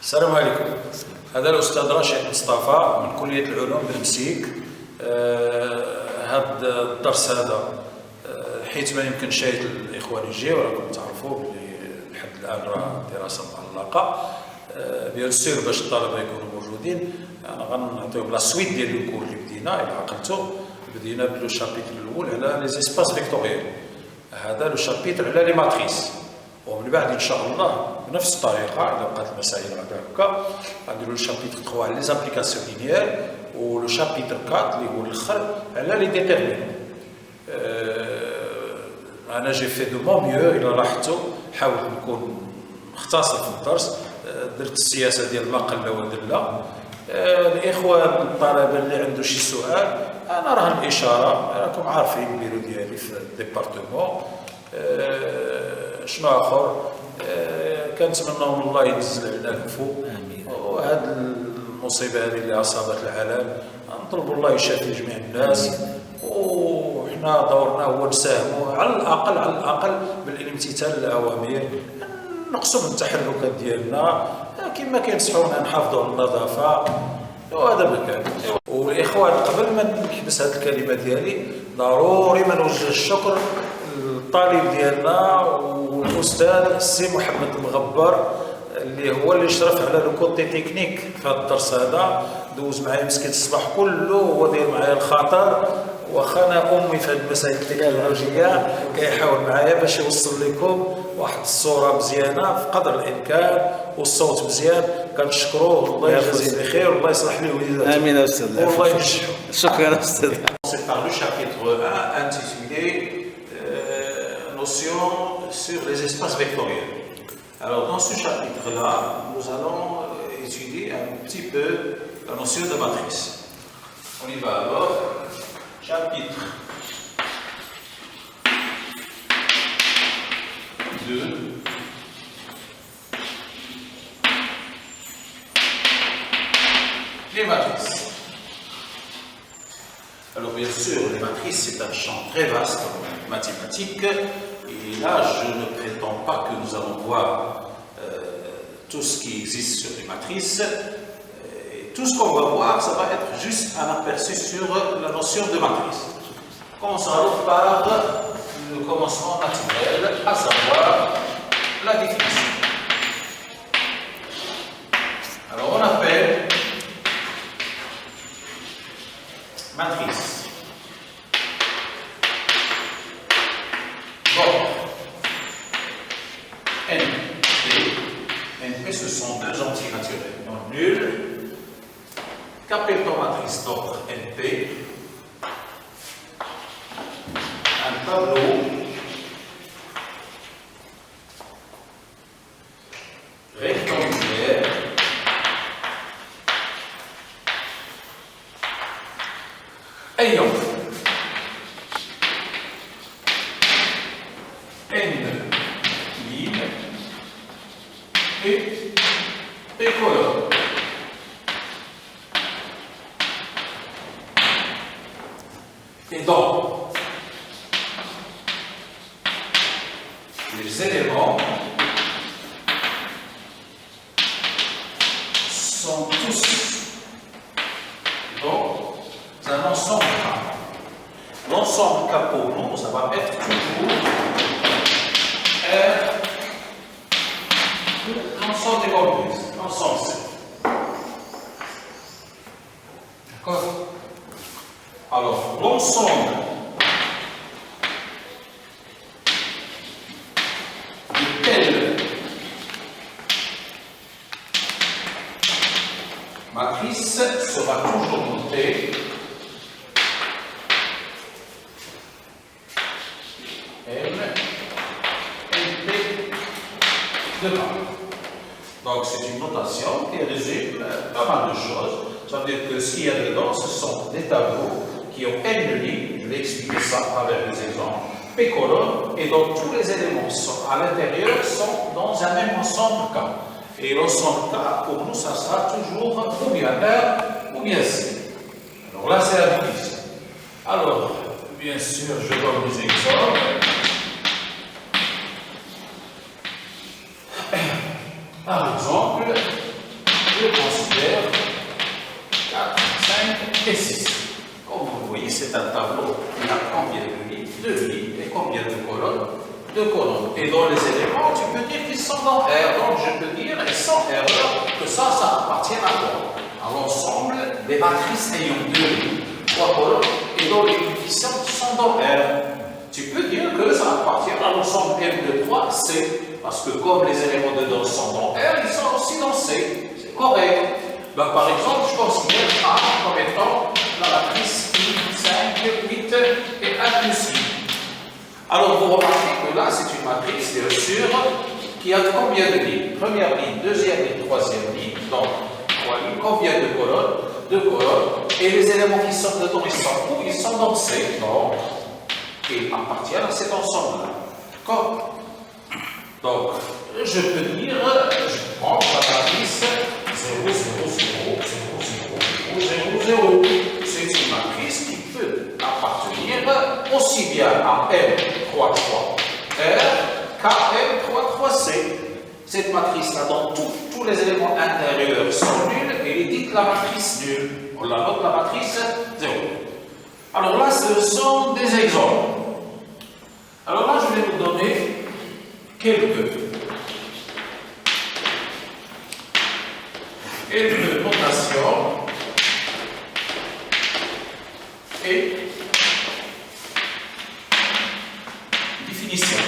السلام عليكم. هذا الأستاذ راشد مصطفى من كلية العلوم بالمسيك. هذا الدرس هذا حيث ما يمكن شاهد الإخوان يجيو، راكم تعرفوا بلي لحد الآن راه الدراسة معلقة بيان سور باش الطلبة يكونوا موجودين. أنا غنعطيهم لا سويت ديال الكور اللي بدينا. إلا عقلتوا بدينا بلو شابيتر الأول على لي زيسباس فيكتوريال، هذا لو شابيتر على لي ماتريس، ومن بعد ان شاء الله بنفس الطريقه اذا بقات المسائل هكا غنديروا لو شابيتر 3 على لي زابليكاسيون لينيير، ولو شابيتر 4 اللي هو الاخر على لي ديتيرمينون. انا جي في دو مون ميو، الى لاحظتوا حاولت نكون مختصر في الدرس، درت السياسه ديال ما قل ودل. الاخوان الطلبه اللي عنده شي سؤال انا راه الاشاره، راكم عارفين البيرو ديالي في الديبارتمون. شنو اخر كنتمنى من الله ينزل علينا العفو، وهاد المصيبه هذه اللي اصابت العالم نطلبوا الله يشافي جميع الناس، وحنا دورنا هو نساهموا على الاقل بالامتثال للاوامر، نقصوا من التحركات ديالنا كما كينصحونا نحافظوا على النظافه، وهذا ما كان. والاخوان قبل ما نحبس هذه الكلمه ديالي ضروري ما نوجه الشكر للطالب ديالنا والاستاذ السي محمد المغبر اللي هو اللي شرف على لو كوتي تكنيك في هذا الدرس هذا. دوز معايا مسكين الصباح كله هو داير معايا الخطر، واخا انا امي في هذه المسائل التكنولوجيه كيحاول معايا باش يوصل لكم واحد الصوره مزيانه في قدر الامكان والصوت مزيان. كنشكروه الله يجازيه بخير والله يصلح ليه وليداته. امين استاذ، والله ينجحو. شكرا استاذ. C'est par le chapitre 1 intitulé Notion sur les espaces vectoriels. Alors dans ce chapitre-là, nous allons étudier un petit peu la notion de matrice. On y va alors. Chapitre 2. Les matrices. Alors bien sûr, les matrices, c'est un champ très vaste en mathématiques, et là, je ne prétends pas que nous allons voir tout ce qui existe sur les matrices. Et tout ce qu'on va voir, ça va être juste un aperçu sur la notion de matrice. Commençons alors par le commencement naturel, à savoir la définition. Alors on appelle matrice. Bon. NP, ce sont deux entiers naturels non nuls. Qu'appelle-t-on matrice d'ordre NP? Un tableau rectangulaire ayant n lignes et colonnes. Et donc, les éléments sont tous donc un ensemble K. L'ensemble K pour nous, ça va être toujours R, l'ensemble des comprises, l'ensemble C. D'accord? Alors, l'ensemble de telle matrice sera toujours noté de A. Donc c'est une notation qui résume pas mal de choses. Ça veut dire que ce qu'il y a dedans, ce sont des tableaux qui ont n lignes, je vais expliquer ça à travers des exemples, P colonnes, et donc tous les éléments à l'intérieur sont dans un même ensemble K. Et l'ensemble K, pour nous, ça sera toujours ou bien R ou bien C. Alors là, c'est la division. Alors, bien sûr, je donne des exemples. Par exemple, deux colonnes. Et dans les éléments, tu peux dire qu'ils sont dans R. Donc je peux dire, et sans erreur, que ça appartient à quoi? À l'ensemble des matrices ayant deux lignes, trois colonnes, et dont les coefficients sont dans R. Tu peux dire que ça appartient à l'ensemble M de 3, C. Parce que comme les éléments dedans sont dans R, ils sont aussi dans C. C'est correct. Donc, par exemple, je considère A comme étant la matrice I, 5, 8 et 1 plus I. Alors, vous remarquez que là, c'est une matrice, bien sûr, qui a combien de lignes? Première ligne, deuxième ligne, troisième ligne. Donc, trois lignes. Combien de colonnes? Deux colonnes. Et les éléments qui sont dedans, ils sont où? Ils sont dans C. Donc, ils appartiennent à cet ensemble-là. D'accord? Donc, je peux dire, je prends la matrice 0, 0, 0, 0, 0, 0, 0. C'est une matrice qui peut appartenir aussi bien à M, 3, 3, R, qu'à M, 3, 3, C. Cette matrice-là, dans tous les éléments intérieurs sont nuls, et il est dit que la matrice nulle. On la note la matrice 0. Alors là, ce sont des exemples. Alors là, je vais vous donner quelques notations et définitions.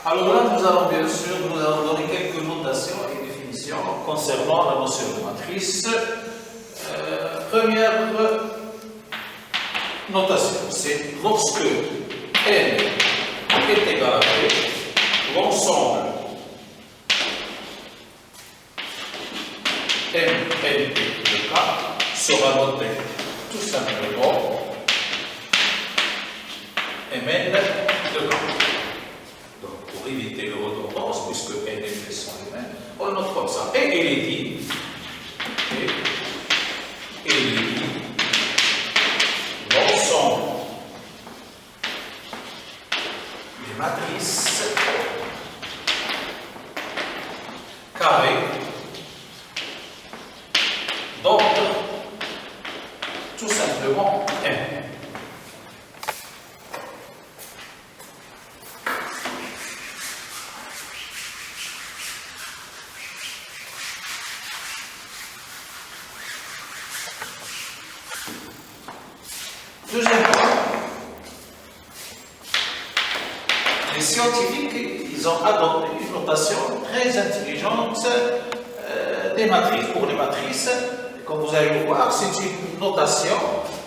Alors là, nous allons bien sûr donner quelques notations et définitions concernant la notion de matrice. Première notation, c'est lorsque N est égal à P, l'ensemble M, N, P de K sera noté tout simplement Mn de K. Donc, pour éviter le redondance, puisque N et P sont les mêmes, on le note comme ça. Et il est dit, l'ensemble des matrices carrées donc tout simplement M. Deuxième point, les scientifiques, ils ont adopté une notation très intelligente des matrices. Pour les matrices, comme vous allez le voir, c'est une notation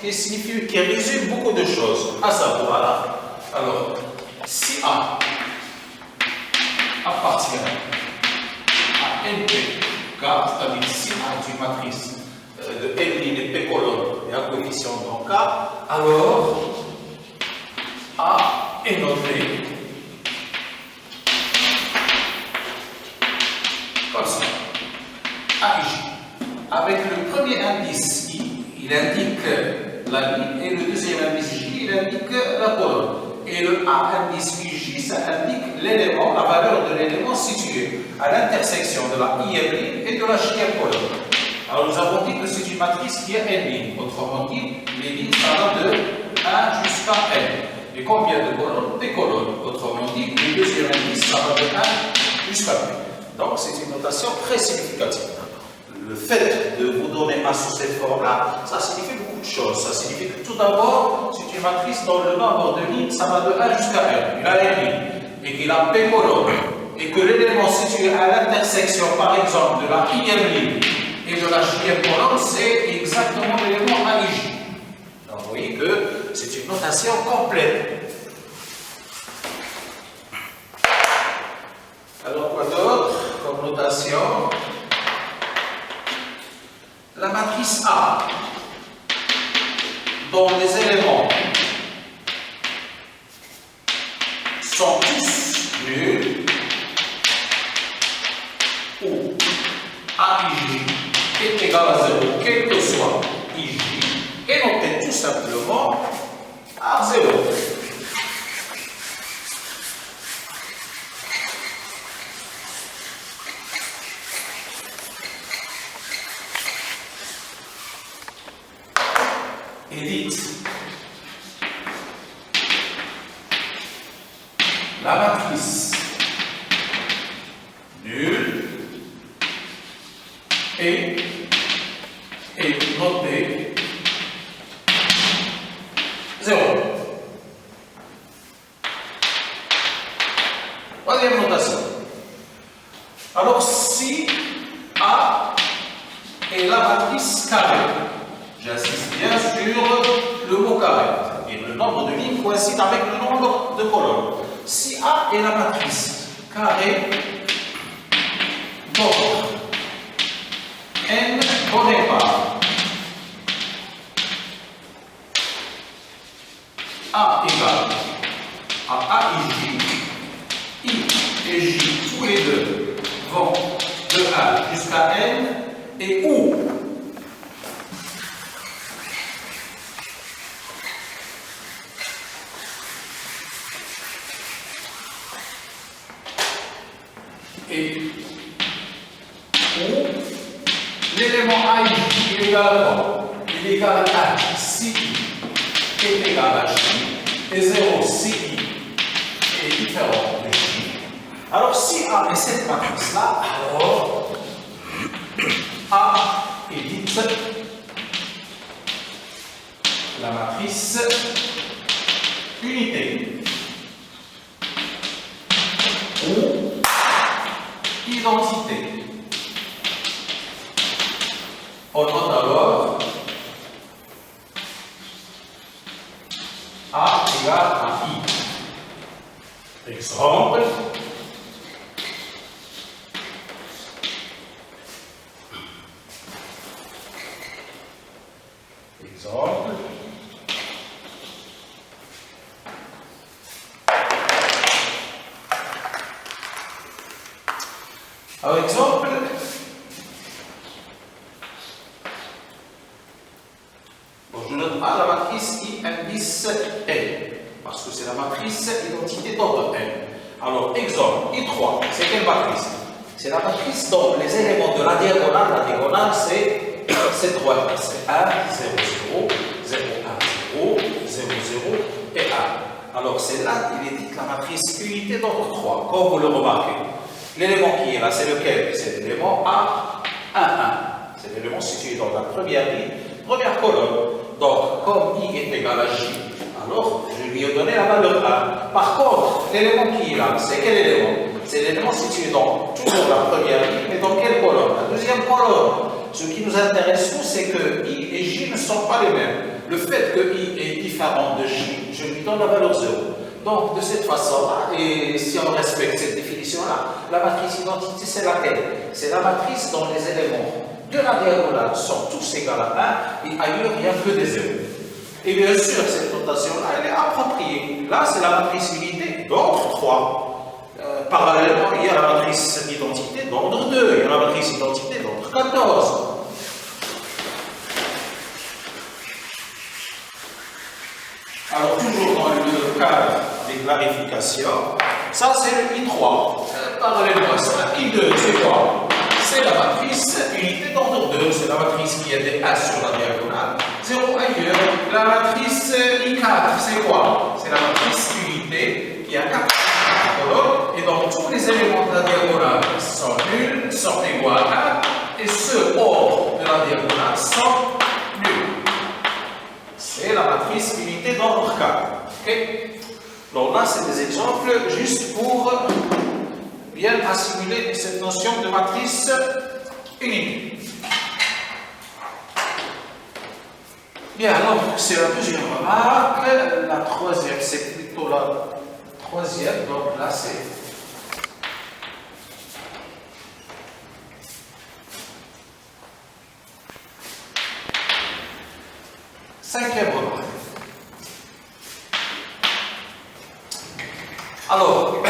qui résume beaucoup de choses. À savoir, alors, si A appartient à NP, car c'est-à-dire si A est une matrice de N lignes et P colonnes et un coefficient dans K, alors A est noté comme ça. AIJ. Avec le premier indice I, il indique la ligne, et le deuxième indice J, il indique la colonne. Et le A indice J, ça indique l'élément, la valeur de l'élément situé à l'intersection de la I-ème ligne et de la J-ème colonne. Alors nous avons dit que c'est une matrice qui a N lignes. Autrement dit, les lignes ça va de 1 jusqu'à N. Et combien de colonnes? P colonnes. Autrement dit, le deuxième indice ça va de 1 jusqu'à P. Donc c'est une notation très significative. Le fait de vous donner A sous cette forme-là, ça signifie beaucoup de choses. Ça signifie que tout d'abord, c'est une matrice dont le nombre de lignes, ça va de 1 jusqu'à N. Il a N lignes et qu'il a P colonnes. Et que l'élément situé à l'intersection, par exemple, de la I-ème ligne et de la J-ème colonne, c'est exactement l'élément AIJ. Donc vous voyez que c'est une notation complète. Alors quoi d'autre comme notation? La matrice A, dont les éléments sont tous nuls, ou AIJ est égal à 0, quel que soit IJ, est noté tout simplement à 0. la matrice nulle est notée 0. Troisième notation. Alors, si A est la matrice carrée, j'insiste bien sur le mot carré, et le nombre de lignes coïncide avec le nombre de colonnes. Si A est la matrice carrée, donc N donnée par A égale à A et J, I et J, tous les deux vont de A jusqu'à N, et où l'élément A il est égal à quoi? Il est égal à si I est égal à J, et 0 si I est différent de J. Alors si A est cette matrice-là, alors A est dite la matrice unité ou identité. On note alors A égale à I. Exemple. Alors, exemple, bon, je note A la matrice I indice N, parce que c'est la matrice identité d'ordre N. Alors, exemple, I3, c'est quelle matrice? C'est la matrice dont les éléments de la diagonale c'est 3. C'est 1, 0, 0, 0, 1, 0, 0, 0 et 1. Alors, c'est là qu'il est dit la matrice unité d'ordre 3, comme vous le remarquez. L'élément qui est là, c'est lequel? C'est l'élément A1, 1. C'est l'élément situé dans la première ligne, première colonne. Donc, comme I est égal à J, alors je lui ai donné la valeur 1. Par contre, l'élément qui est là, c'est quel élément? C'est l'élément situé dans toujours la première ligne, mais dans quelle colonne? La deuxième colonne. Ce qui nous intéresse, nous, c'est que I et J ne sont pas les mêmes. Le fait que I est différent de J, je lui donne la valeur 0. Donc, de cette façon-là, et si on respecte cette définition-là, la matrice identité, c'est laquelle? C'est la matrice dont les éléments de la diagonale sont tous égaux à 1 et ailleurs, il n'y a que des zéros. Et bien sûr, cette notation-là, elle est appropriée. Là, c'est la matrice unité d'ordre 3. Parallèlement, il y a la matrice identité d'ordre 2, il y a la matrice identité d'ordre 14. Alors, toujours dans le cadre des clarifications, ça c'est le I3. Parallèlement à ça, I2, c'est quoi? C'est la matrice unité d'ordre 2, c'est la matrice qui est des 1 sur la diagonale, 0 ailleurs. La matrice I4, c'est quoi? C'est la matrice unité qui a 4 colonnes, et donc tous les éléments de la diagonale sont nuls, sont égaux à 1, et ceux hors de la diagonale sont nuls. C'est la matrice unité d'ordre 4. Okay? Donc là, c'est des exemples juste pour bien assimiler cette notion de matrice unité. Bien, alors, c'est la deuxième remarque. La troisième, c'est plutôt la troisième. Donc là, c'est cinquième remarque. Alors,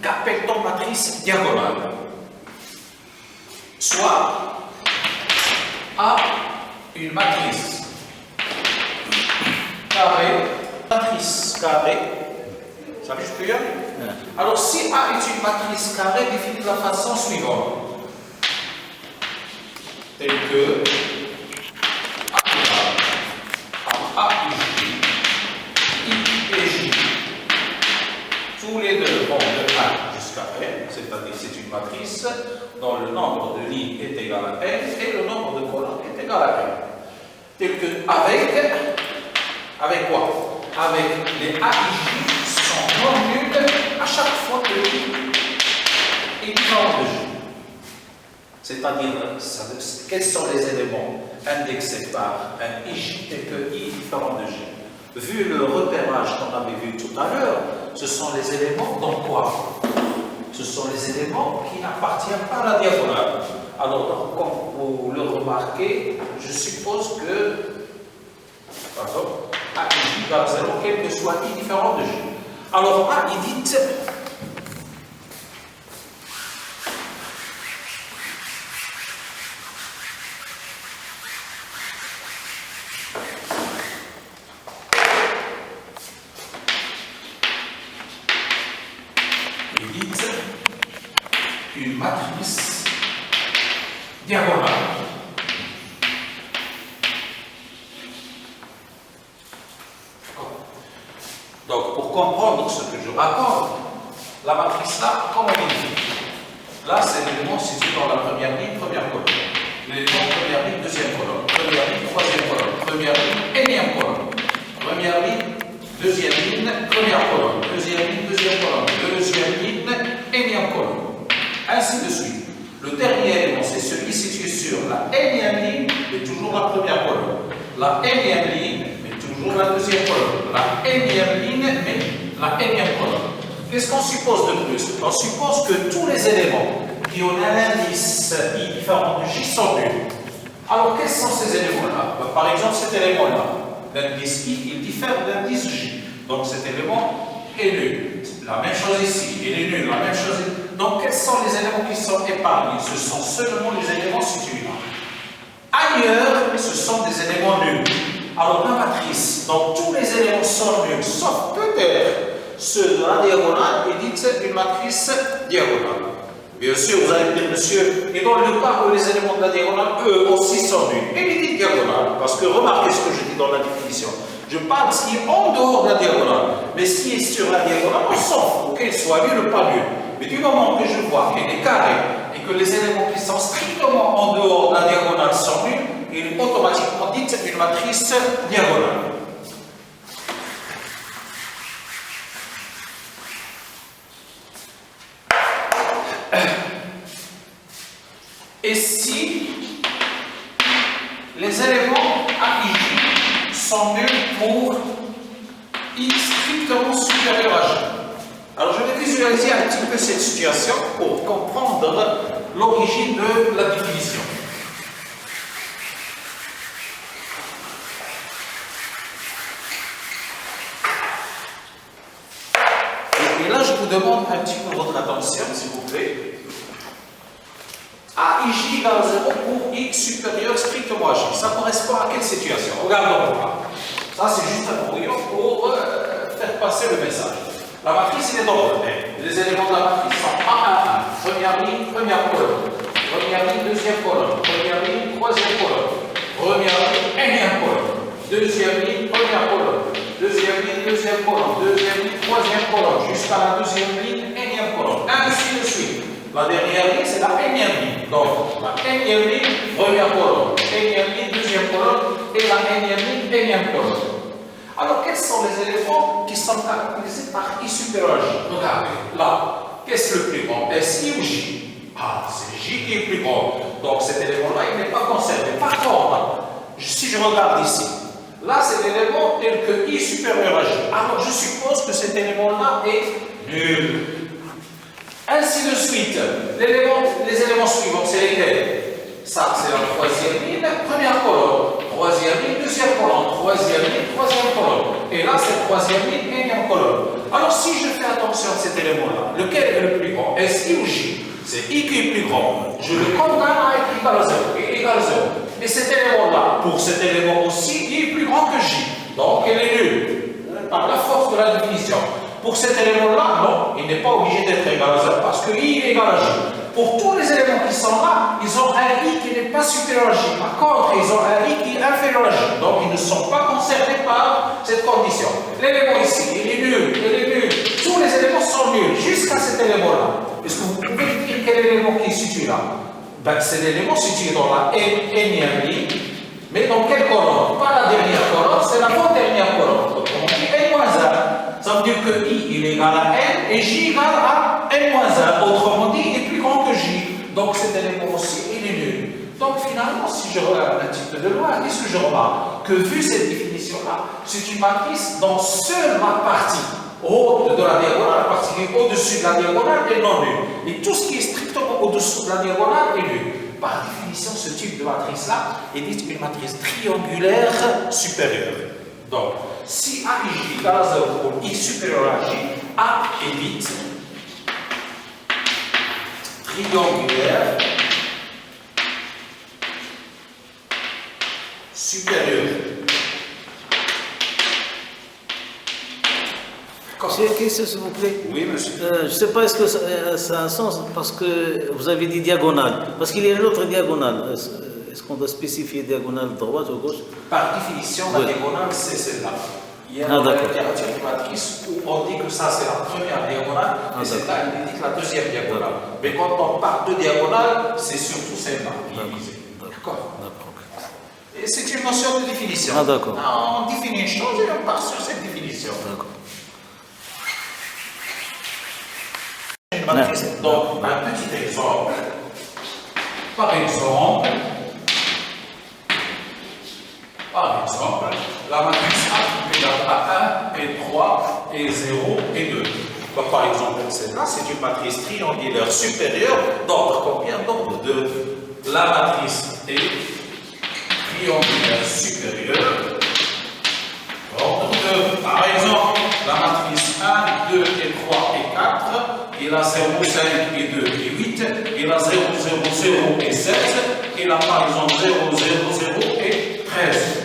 qu'appelle-t-on matrice diagonale? Soit A, une matrice carrée, matrice carrée. Ça veut juste dire? Alors, si A est une matrice carrée, définie de la façon suivante. Telle que A, I et J, tous les deux c'est-à-dire c'est une matrice dont le nombre de lignes est égal à n et le nombre de colonnes est égal à n. Tel que avec quoi? Avec les A et J sont non nuls à chaque fois que I est différent de J. C'est-à-dire, quels sont les éléments indexés par un IJ tel que I différent de J? Vu le repérage qu'on avait vu tout à l'heure, ce sont les éléments dans quoi? Ce sont les éléments qui n'appartiennent pas à la diagonale. Alors, comme vous le remarquez, je suppose que A et J égale 0, quel que soit I différent de J. Alors, A, il dit une matrice diagonale. Donc, pour comprendre ce que je raconte, la matrice là, comment on dit? Là, c'est l'élément situé dans la première ligne, première colonne. L'élément première ligne, deuxième colonne. Première ligne, troisième colonne. Première ligne, énième colonne. Première ligne, deuxième ligne, première colonne. Deuxième ligne, deuxième colonne. Deuxième ligne, énième colonne. Ainsi de suite. Le dernier élément, c'est celui situé sur la énième ligne, mais toujours la première colonne. La énième ligne, mais toujours la deuxième colonne. La énième ligne, mais la énième colonne. Qu'est-ce qu'on suppose de plus? On suppose que tous les éléments qui ont un indice I différent de J sont nuls. Alors, quels sont ces éléments-là? Par exemple, cet élément-là, l'indice I, il diffère de l'indice J. Donc, cet élément est nul. La même chose ici, il est nul, la même chose ici. Donc, quels sont les éléments qui sont épargnés? Ce sont seulement les éléments situés là. Ailleurs, ce sont des éléments nuls. Alors, la matrice, donc tous les éléments sont nuls, sauf peut-être ceux de la diagonale, est dite une matrice diagonale. Bien sûr, vous allez me dire, monsieur, et dans le cas où les éléments de la diagonale, eux aussi sont nuls. Et il dit diagonale, parce que remarquez ce que je dis dans la définition. Je parle de ce qui est en dehors de la diagonale. Mais ce qui est sur la diagonale, on s'en fout, qu'elle soit nulle ou pas nulle. Mais du moment que je vois qu'elle est carrée et que les éléments qui sont strictement en dehors de la diagonale sont nuls, il est automatiquement dit une matrice diagonale. Et si les éléments A et J sont nuls pour I strictement supérieur à J? Alors je vais visualiser un petit peu cette situation pour comprendre l'origine de la définition. Et là je vous demande un petit peu votre attention, s'il vous plaît. A et J égale 0 pour X supérieur strictement à J. Ça correspond à quelle situation? Regardons là. Ça c'est juste un brouillon pour faire passer le message. La matrice est d'ordre n. Les éléments de la matrice sont A1, 1, première ligne, première colonne. Première ligne, deuxième colonne. Première ligne, troisième colonne. Première ligne, énième colonne. Deuxième ligne, première colonne. Deuxième ligne, deuxième colonne. Deuxième ligne, troisième colonne. Jusqu'à la deuxième ligne, énième colonne. Ainsi de suite. La dernière ligne, c'est la énième ligne. Donc, la énième ligne, première colonne. Énième ligne, deuxième colonne. Et la énième ligne, énième colonne. Alors, quels sont les éléments qui sont caractérisés par I supérieur à J? Regardez, là, qu'est-ce le plus grand? Est-ce I ou J? Ah, c'est J qui est plus grand. Donc, cet élément-là, il n'est pas conservé. Par contre, si je regarde ici, là, c'est l'élément tel que I supérieur à J. Alors, je suppose que cet élément-là est nul. Ainsi de suite, les éléments suivants, c'est lesquels? Ça, c'est la troisième ligne, première colonne. Troisième ligne, deuxième colonne. Troisième ligne, troisième colonne. Et là, c'est troisième ligne, énième colonne. Alors, si je fais attention à cet élément-là, lequel est le plus grand? Est-ce I ou J? C'est I qui est plus grand. Je le condamne à être égal à 0. Et égal à 0. Et cet élément-là, pour cet élément aussi, il est plus grand que J. Donc, il est nul. Par la force de la définition. Pour cet élément-là, non, il n'est pas obligé d'être égal à 0 parce que I est égal à J. Pour tous les éléments qui sont là, ils ont un I qui n'est pas supérieur à J. Par contre, ils ont un I qui est inférieur à J. Donc, ils ne sont pas concernés par cette condition. L'élément ici, il est nul, il est nul. Tous les éléments sont nuls jusqu'à cet élément-là. Est-ce que vous l'élément qui est situé là, ben, c'est l'élément situé dans la énième ligne, mais dans quelle colonne? Pas la dernière colonne, c'est la dernière colonne. Donc on dit n-1. Ça veut dire que I il est égal à n et J égale à n-1. Autrement dit, il est plus grand que J. Donc cet élément aussi, il est nul. Donc finalement, si je regarde un petit peu de loin, qu'est-ce que je remarque? Que vu cette définition-là, c'est une matrice dont seule la partie haute de la diagonale, la partie qui est au-dessus de la diagonale est non nulle. Et tout ce qui est strictement au-dessous de la diagonale est nul. Par définition, ce type de matrice-là est dite une matrice triangulaire supérieure. Donc, si A et J égale à 0 pour I supérieur à J, A est dite triangulaire supérieure. Monsieur, question s'il vous plaît. Oui, monsieur. Je ne sais pas est-ce que ça a un sens parce que vous avez dit diagonale. Parce qu'il y a l'autre diagonale. Est-ce qu'on doit spécifier diagonale droite ou gauche? Par définition, la diagonale, c'est celle-là. Il y a une littérature de matrice où on dit que ça, c'est la première diagonale, et celle-là, il indique la deuxième diagonale. Mais quand on parle de diagonale, c'est surtout celle-là qui est visée. D'accord. Et c'est une notion de définition. Ah, d'accord. On définit une chose et on part sur cette définition. D'accord. Une matrice, donc, un petit exemple. Par exemple, la matrice A est égale à 1 et 3 et 0 et 2. Donc, par exemple, celle-là, c'est une matrice triangulaire supérieure d'ordre combien? D'ordre 2. La matrice est triangulaire supérieure d'ordre 2. Par exemple, la matrice 1, 2 et 3 et 4, il a 0, 5 et 2 et 8, il a 0, 0, 0 et 7, il a par exemple 0, 0, 0 et 13.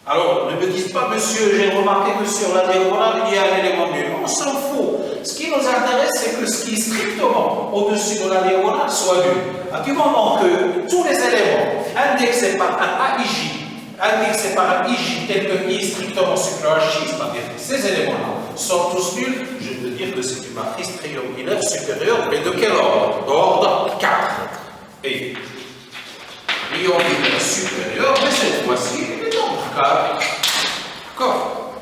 Alors, ne me dites pas, monsieur, j'ai remarqué que sur la diagonale, il y a un élément nul. On s'en fout. Ce qui nous intéresse, c'est que ce qui est strictement au-dessus de la diagonale soit nul. À du moment que tous les éléments indexés par un AIJ, indexés par un IJ tel que I strictement supérieur à J, c'est-à-dire que ces éléments-là sont tous nuls, je peux dire que c'est une matrice triangulaire supérieure, mais de quel ordre? D'ordre 4. Et triangulaire supérieur, mais cette fois-ci, il est d'ordre 4. D'accord?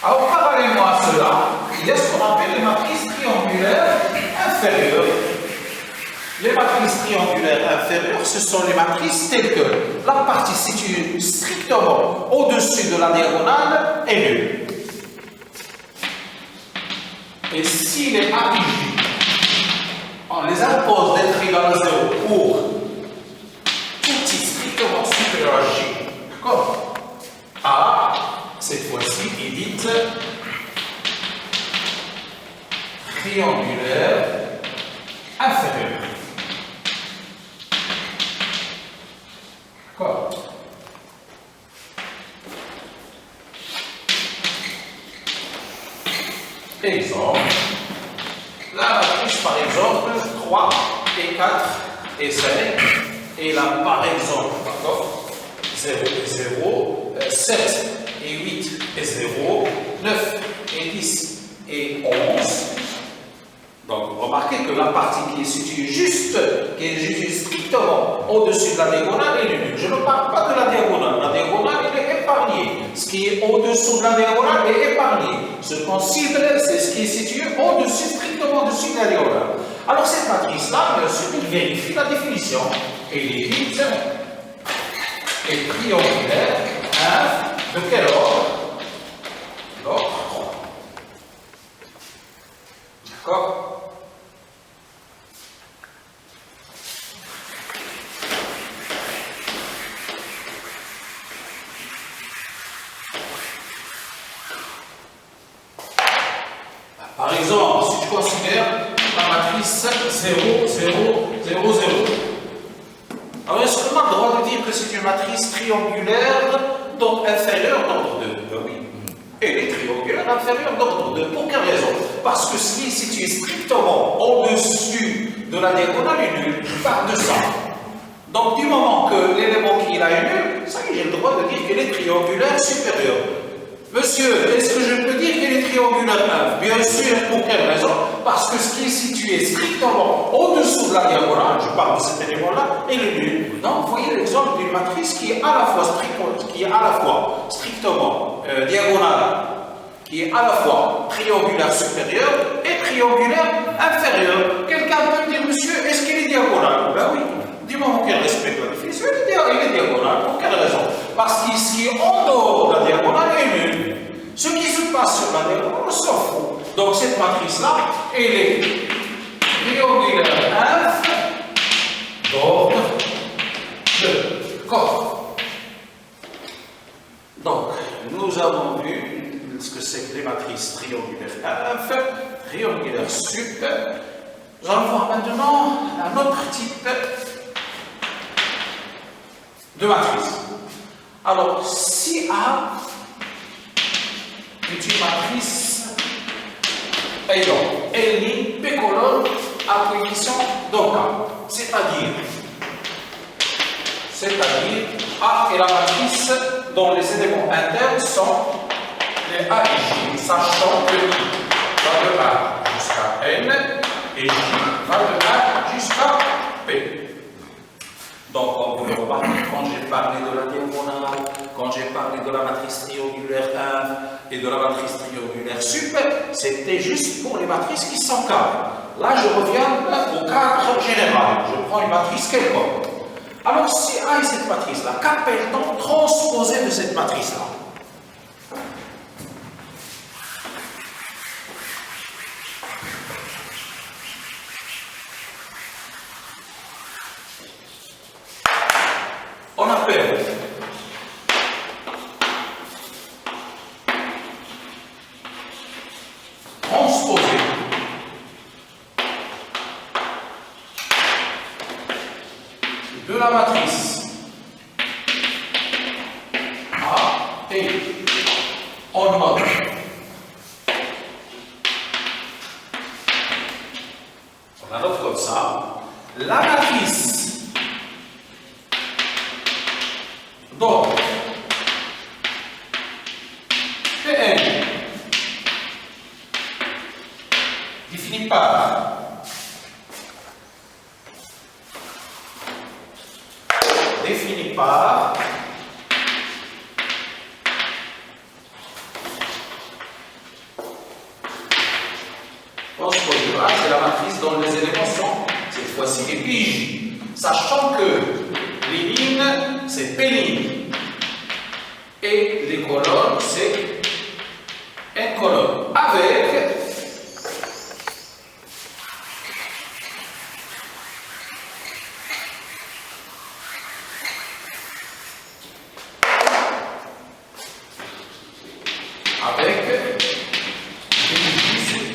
Alors, parallèlement à cela, il y a ce qu'on appelle les matrices triangulaires inférieures. Les matrices triangulaires inférieures, ce sont les matrices telles que la partie située strictement au-dessus de la diagonale est nulle. Et si les AIJ, on les impose d'être égal à 0 pour tout I strictement supérieur à J, d'accord? A, cette fois-ci, est dite triangulaire inférieure. D'accord? Exemple. La matrice, par exemple, 3 et 4 et 5. Et là, par exemple, d'accord, 0 et 0, 7 et 8 et 0, 9 et 10 et 11. Donc, remarquez que la partie qui est située juste, qui est située strictement au-dessus de la diagonale est nulle. Je ne parle pas de la diagonale. La diagonale, elle est épargnée. Ce qui est au-dessous de la diagonale est épargné. Ce qu'on cible, c'est ce qui est situé au-dessus, strictement au-dessus de la diagonale. Alors, cette matrice-là, bien sûr, il vérifie la définition. Et il est vite et triangulaire. De quel ordre? L'ordre 3. D'accord? Par exemple, si je considère la matrice 0, 0, 0, 0. Alors, est-ce qu'on a le droit de dire que c'est une matrice triangulaire donc inférieure d'ordre 2? Ben oui. Elle est triangulaire inférieure d'ordre 2. Pour quelle raison? Parce que ce qui est situé strictement au-dessus de la diagonale est nul. Je parle de ça. Donc, du moment que l'élément qui est là est nul, ça y est, j'ai le droit de dire qu'elle est triangulaire supérieure. Monsieur, est-ce que je peux dire qu'elle est triangulaire 1? Bien sûr, pour quelle raison? Parce que ce qui est situé strictement au-dessous de la diagonale, je parle de cet élément-là, est le nul. Donc, vous voyez l'exemple d'une matrice qui est à la fois, strictement diagonale, qui est à la fois triangulaire supérieur et triangulaire inférieur. Quelqu'un peut me dire, monsieur, est-ce qu'elle est diagonale? Ben oui. Du moment qu'elle respecte la définition, elle est diagonale. Pour quelle raison? Parce que ce qui est en dehors de la diagonale est nul. Ce qui se passe sur la diagonale, on s'en fout. Donc cette matrice-là, elle est triangulaire F d'ordre 2. Corps. Donc, nous avons vu ce que c'est que les matrices triangulaires F, triangulaire sup. Nous allons voir maintenant un autre type de matrice. Alors, si A est une matrice ayant L', P colonne à coefficient donc A, c'est-à-dire A est la matrice dont les éléments internes sont les A et J, sachant que I va de A jusqu'à N et J va de A jusqu'à P. Donc, comme vous le remarquez, quand j'ai parlé de la diagonale, quand j'ai parlé de la matrice triangulaire 1 et de la matrice triangulaire sup, c'était juste pour les matrices qui sont carrées. Là, je reviens au cadre général. Je prends une matrice quelconque. Alors, si A est cette matrice-là, qu'appelle-t-on transposé de cette matrice-là? On appelle transposé de la matrice A et on note on la note comme ça, la matrice donc, Pn défini par transposé de A, c'est la matrice dont les éléments sont cette fois-ci des piges, sachant que les lignes c'est P' et les colonnes c'est N colonne avec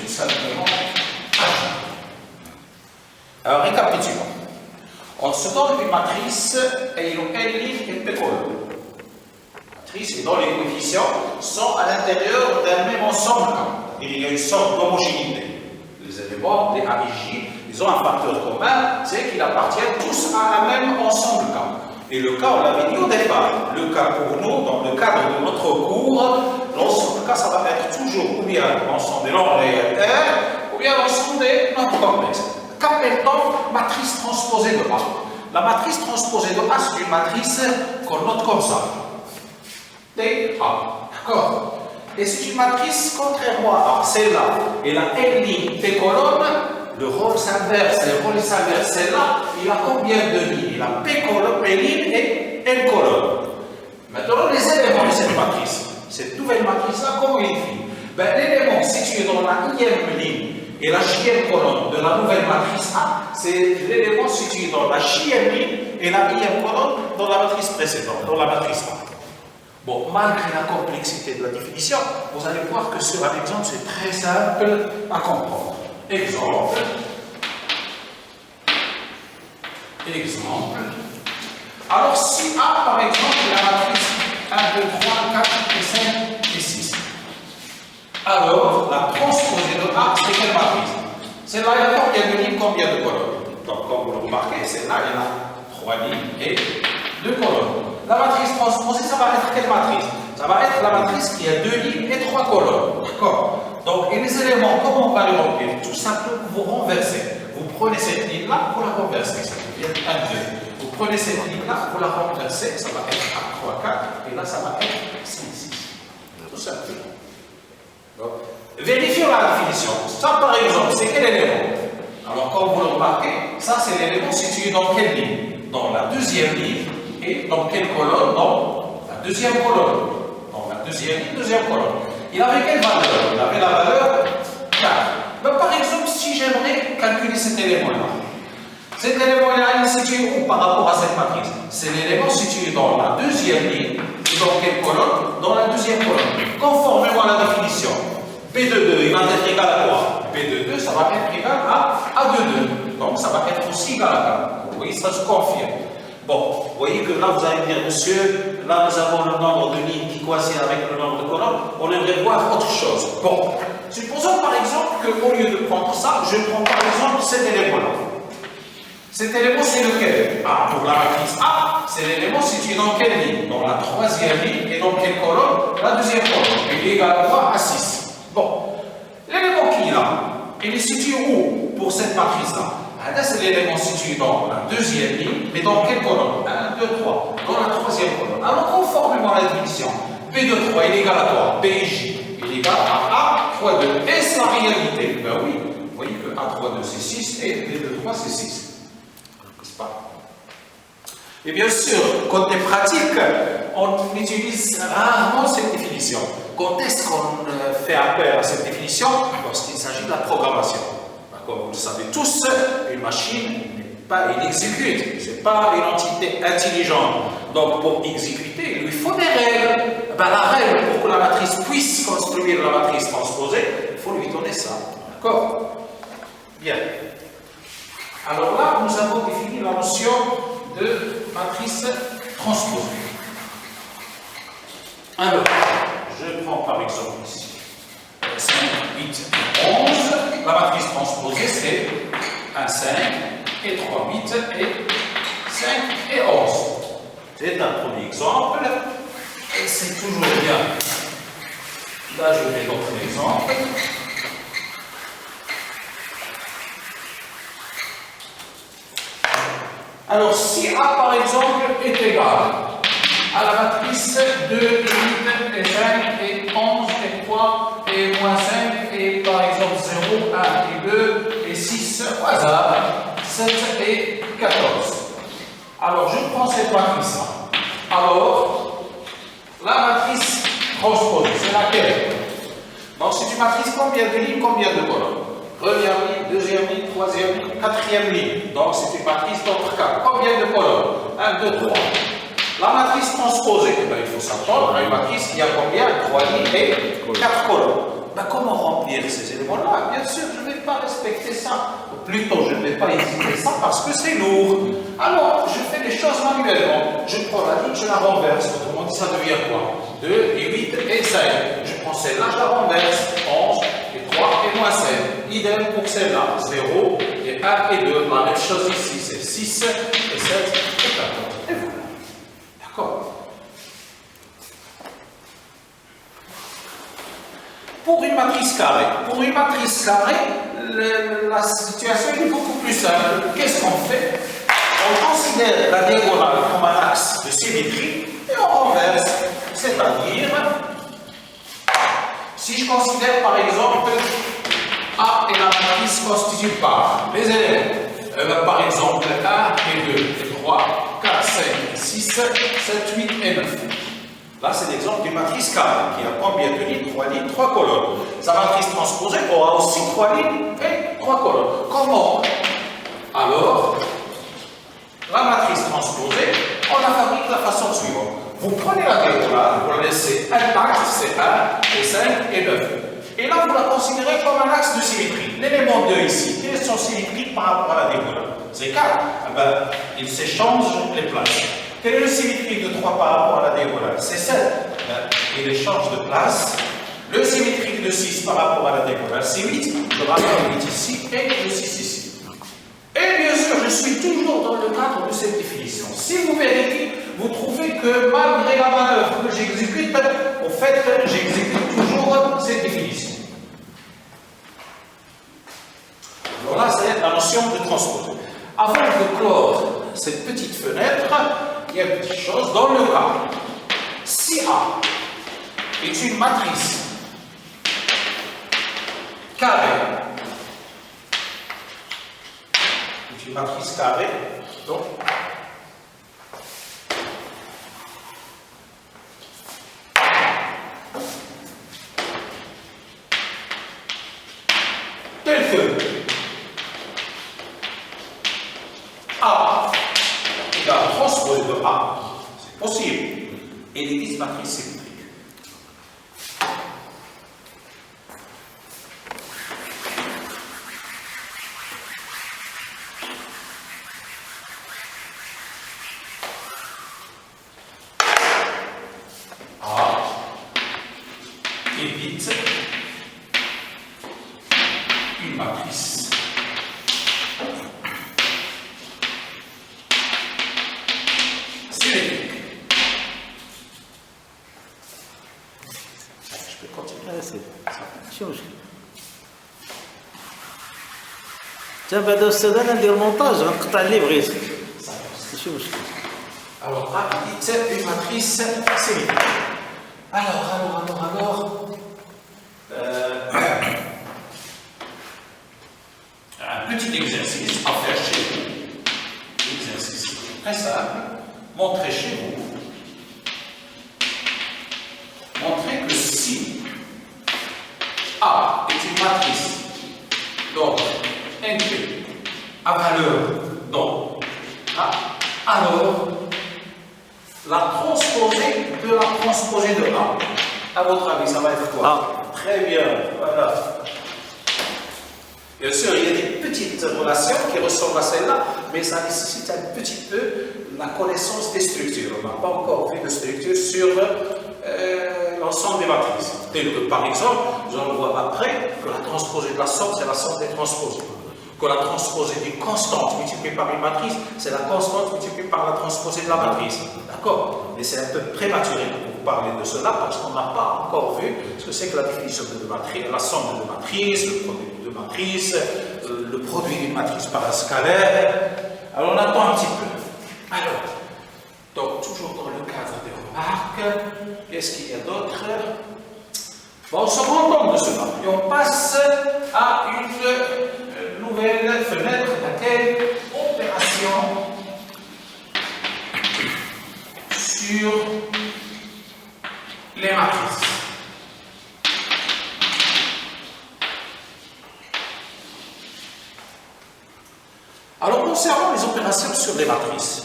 tout simplement alors récapitulons. On se donne une matrice ayant L' et P colonnes. Matrice et dont les coefficients sont à l'intérieur d'un même ensemble. Il y a une sorte d'homogénéité. Les éléments, les A et J, ils ont un facteur commun, c'est qu'ils appartiennent tous à un même ensemble K. Et le cas, on l'avait dit au départ, le cas pour nous, dans le cadre de notre cours, l'ensemble K, ça va être toujours ou bien l'ensemble des nombres réels R, ou bien l'ensemble des nombres complexes. Qu'appelle-t-on matrice transposée de A? La matrice transposée de A, c'est une matrice qu'on note comme ça. DA. D'accord? Et c'est une matrice contrairement à celle-là. Et la L' P colonne, le rôle s'inverse. Le rôle s'inverse. Celle-là, il a combien de lignes? Il a P colonne, P ligne et N colonne. Maintenant, les éléments de cette matrice. Cette nouvelle matrice-là, comment il écrit? Ben, l'élément situé dans la ième ligne et la jième colonne de la nouvelle matrice A, c'est l'élément situé dans la jième ligne et la ième colonne dans la matrice précédente, dans la matrice A. Bon, malgré la complexité de la définition, vous allez voir que sur un exemple, c'est très simple à comprendre. Exemple. Alors, si A, par exemple, est la matrice 1, 2, 3, 4 et 5 et 6, alors la transposée de A, c'est quelle matrice? Celle-là, il y a combien de lignes, combien de colonnes? Donc, comme vous le remarquez, celle-là, il y a 3 lignes et 2 colonnes. La matrice transposée, ça va être quelle matrice? Ça Ça va être la matrice qui a 2 lignes et 3 colonnes. D'accord? Donc, et les éléments, comment on va les remplir? Tout simplement, vous renversez. Vous prenez cette ligne-là, vous la renversez. Ça devient 1, 2. Vous prenez cette ligne-là, vous la renversez. Ça va être 1, 3, 4. Et là, ça va être 5, 6. Tout simplement. Donc, vérifions la définition. Ça, par exemple, c'est quel élément? Alors, comme vous le remarquez, ça, c'est l'élément situé dans quelle ligne? Dans la deuxième ligne. Et dans quelle colonne? Dans la deuxième colonne. Dans la deuxième ligne, deuxième colonne. Il avait quelle valeur? Il avait la valeur 4. Mais par exemple, si j'aimerais calculer cet élément-là, cet élément-là, il est situé où par rapport à cette matrice? C'est l'élément situé dans la deuxième ligne. Et dans quelle colonne? Dans la deuxième colonne. Conformément à la définition, P de 2, il va être égal à quoi? P de 2, ça va être égal à A de 2. Donc, ça va être aussi égal à 4. Vous voyez, ça se confirme. Bon, vous voyez que là, vous allez me dire, monsieur, là, nous avons le nombre de lignes qui coïncide avec le nombre de colonnes. On aimerait voir autre chose. Bon, supposons par exemple qu'au lieu de prendre ça, je prends par exemple cet élément-là. Cet élément, c'est lequel? Ah, pour la matrice A, c'est l'élément situé dans quelle ligne? Dans la troisième ligne. Et dans quelle colonne? La deuxième colonne. Il est égal à quoi? À 6. Bon, l'élément qui est là, il est situé où pour cette matrice-là? Là, c'est l'élément situé dans la deuxième ligne, mais dans quelle colonne? 1, 2, 3. Dans la troisième colonne. Alors, conformément à la définition, B de 3, il est égal à quoi? BJ, il est égal à A fois 2. Est-ce la réalité? Ben oui, vous voyez que A fois 2, c'est 6, et B de 3, c'est 6. N'est-ce pas? Et bien sûr, côté pratique, on utilise rarement cette définition. Quand est-ce qu'on fait appel à cette définition? Lorsqu'il s'agit de la programmation. Comme vous le savez tous, une machine n'est pas inexécute, ce n'est pas une entité intelligente. Donc pour exécuter, il lui faut des règles. Ben, la règle pour que la matrice puisse construire la matrice transposée, il faut lui donner ça. D'accord? Bien. Alors là, nous avons défini la notion de matrice transposée. Alors, je prends par exemple ici 5, 8, 11. La matrice transposée, c'est 1, 5, et 3, 8, et 5, et 11. C'est un premier exemple. Et c'est toujours bien. Là, je mets d'autres exemples. Alors, si A, par exemple, est égal à la matrice 2, 8, et 5, et 11, et 3, et moins 5, et par exemple 0, 1, et 2, et 6, au hasard, 7 et 14. Alors, je prends cette matrice-là. Alors, la matrice transposée, c'est laquelle? Donc, c'est une matrice combien de lignes, combien de colonnes? Première ligne, deuxième ligne, troisième ligne, quatrième ligne. Donc, c'est une matrice d'entre 4. Combien de colonnes? 1, 2, 3. La matrice transposée, eh bien, il faut s'attendre à une matrice qui a combien? 3 lignes et 4 colonnes. Ben, comment remplir ces éléments-là? Bien sûr, je ne vais pas respecter ça. Ou plutôt, je ne vais pas exécuter ça parce que c'est lourd. Alors, je fais les choses manuellement. Je prends la ligne, je la renverse. Autrement dit, ça devient quoi? 2 et 8 et 5. Je prends celle-là, je la renverse. 11 et 3 et moins 5. Idem pour celle-là. 0 et 1 et 2. La même chose ici. C'est 6 et 7 et 14. Et voilà. D'accord? Pour une matrice carrée, la situation est beaucoup plus simple. Qu'est-ce qu'on fait? On considère la diagonale comme un axe de symétrie et on renverse. C'est-à-dire, si je considère par exemple A et la matrice constituée par les éléments, par exemple 1 et 2, et 3, 4, 5, 6, 7, 8 et 9. Là, c'est l'exemple d'une matrice carrée qui a combien de lignes? 3 lignes, 3 colonnes. Sa matrice transposée aura aussi 3 lignes et 3 colonnes. Comment? Alors, la matrice transposée, on la fabrique de la façon suivante. Vous prenez la diagonale, vous la laissez intacte, c'est 1 et 5 et 9. Et là, vous la considérez comme un axe de symétrie. L'élément 2 ici, quels sont symétriques par rapport à la diagonale? C'est 4. Eh ben, ils s'échangent les places. Quel est le symétrique de 3 par rapport à la diagonale? C'est 7. Il échange de place. Le symétrique de 6 par rapport à la diagonale, c'est 8. Je ramène 8 ici et le 6 ici. Et bien sûr, je suis toujours dans le cadre de cette définition. Si vous vérifiez, vous trouvez que malgré la manœuvre que j'exécute, quelque chose dans le cas. Si A est une matrice carrée, est une matrice carrée, donc tel que A est la transpose de A, c'est possible, et les 10 matrices symétriques. A évite une matrice symétrique. Je peux continuer. شو مشكل جا بعد استاذ انا ندير مونتاج غنقطع اللي بغيت ماشي مشكل. Alors, A évite une matrice symétrique. Alors. Un petit exercice à faire chez vous. Exercice très simple. Montrez chez vous. Montrez que si A est une matrice, donc NP à valeur dans A, alors la transposée de la transposée de A. À votre avis, ça va être quoi? Très bien, voilà. Bien sûr, il y a des petites relations qui ressemblent à celle-là, mais ça nécessite un petit peu la connaissance des structures. On n'a pas encore vu de structure sur l'ensemble des matrices. Tel que, par exemple, nous allons voir après que la transposée de la somme, c'est la somme des transposées. Que la transposée d'une constante multipliée par une matrice, c'est la constante multipliée par la transposée de la matrice. D'accord? Mais c'est un peu prématuré pour vous parler de cela parce qu'on n'a pas encore vu ce que c'est que la définition de deux matrices, la somme de deux matrices, le produit de deux matrices, le produit d'une matrice par un scalaire. Alors on attend un petit peu. Alors, donc toujours dans le cadre des remarques, qu'est-ce qu'il y a d'autre? Bon, on se rend compte de cela et on passe à une nouvelle fenêtre, laquelle opération sur les matrices. Alors, concernant les opérations sur les matrices,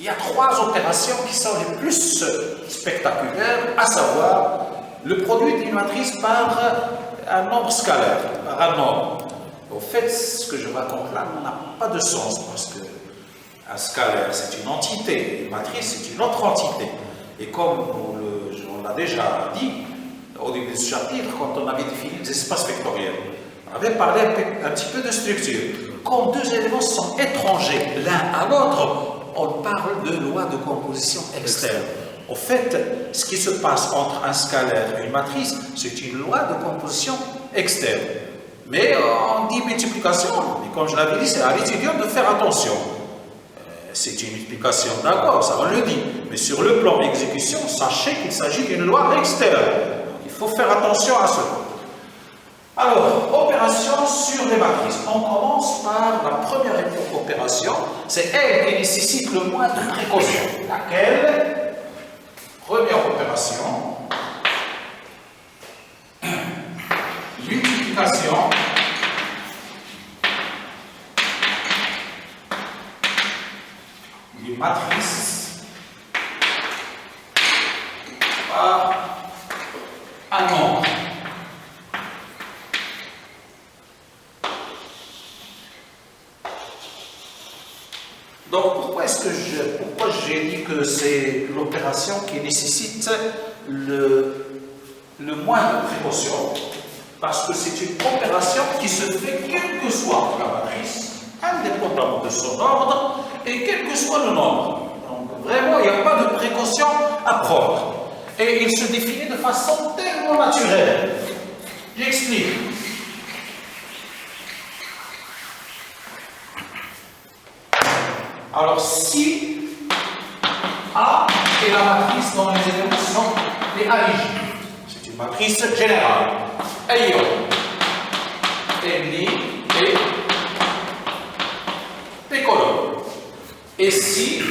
il y a 3 opérations qui sont les plus spectaculaires, à savoir le produit d'une matrice par un nombre scalaire, par un nombre. Au fait, ce que je raconte là n'a pas de sens parce que un scalaire, c'est une entité, une matrice, c'est une autre entité. Et comme on l'a déjà dit au début de ce chapitre, quand on avait défini les espaces vectoriels, on avait parlé un petit peu de structure. Quand 2 éléments sont étrangers l'un à l'autre, on parle de loi de composition externe. Au fait, ce qui se passe entre un scalaire et une matrice, c'est une loi de composition externe. Mais on dit multiplication, et comme je l'avais dit, c'est à l'étudiant de faire attention. C'est une multiplication, d'accord, ça on le dit. Mais sur le plan exécution, sachez qu'il s'agit d'une loi externe. Il faut faire attention à cela. Alors, opération sur les matrices. On commence par la première opération. C'est elle qui nécessite le moins de précaution. Laquelle? Première opération. Multiplication d'une matrice par un nombre. Donc, pourquoi j'ai dit que c'est l'opération qui nécessite le moins de précaution? Parce que c'est une opération qui se fait quelle que soit la matrice, indépendamment de son ordre, et quel que soit le nombre. Donc, vraiment, il n'y a pas de précaution à prendre. Et il se définit de façon tellement naturelle. J'explique. Alors, si matrice dont les éléments sont les AIJ. C'est une matrice générale. Ayant Ni et des colonnes. Et si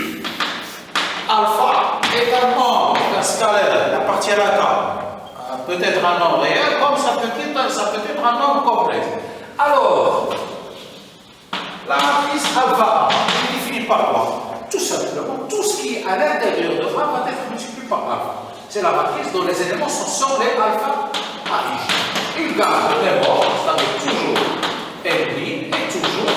alpha est un nombre, un scalaire, il appartient à la table, peut-être un nombre réel, comme ça peut être un nombre complexe. Alors, la matrice alpha est définie par quoi? Tout simplement, tout ce qui est à l'intérieur de A va être multiplié par alpha. C'est la matrice dont les éléments sont les alpha AIJ. Il garde le même ordre, c'est-à-dire toujours Ni et toujours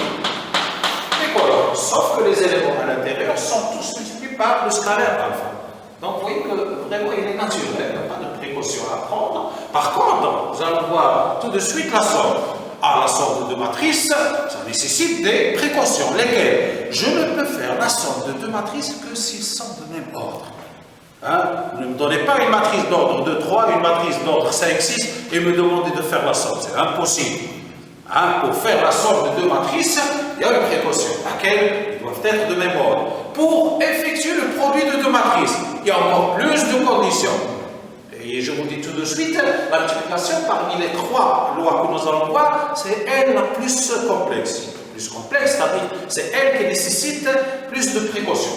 les colonnes. Sauf que les éléments à l'intérieur sont tous multipliés par le scalaire alpha. Donc vous voyez que vraiment il est naturel, il n'y a pas de précaution à prendre. Par contre, nous allons voir tout de suite la somme. La somme de deux matrices, ça nécessite des précautions. Lesquelles? Je ne peux faire la somme de deux matrices que s'ils sont de même ordre. Ne me donnez pas une matrice d'ordre 2, 3, une matrice d'ordre 5, 6 et me demandez de faire la somme. C'est impossible. Pour faire la somme de deux matrices, il y a une précaution. Laquelle? Ils doivent être de même ordre. Pour effectuer le produit de deux matrices, il y a encore plus de conditions. Et je vous dis tout de suite, la multiplication parmi les trois lois que nous allons voir, c'est elle la plus complexe. Plus complexe, c'est-à-dire c'est elle qui nécessite plus de précautions.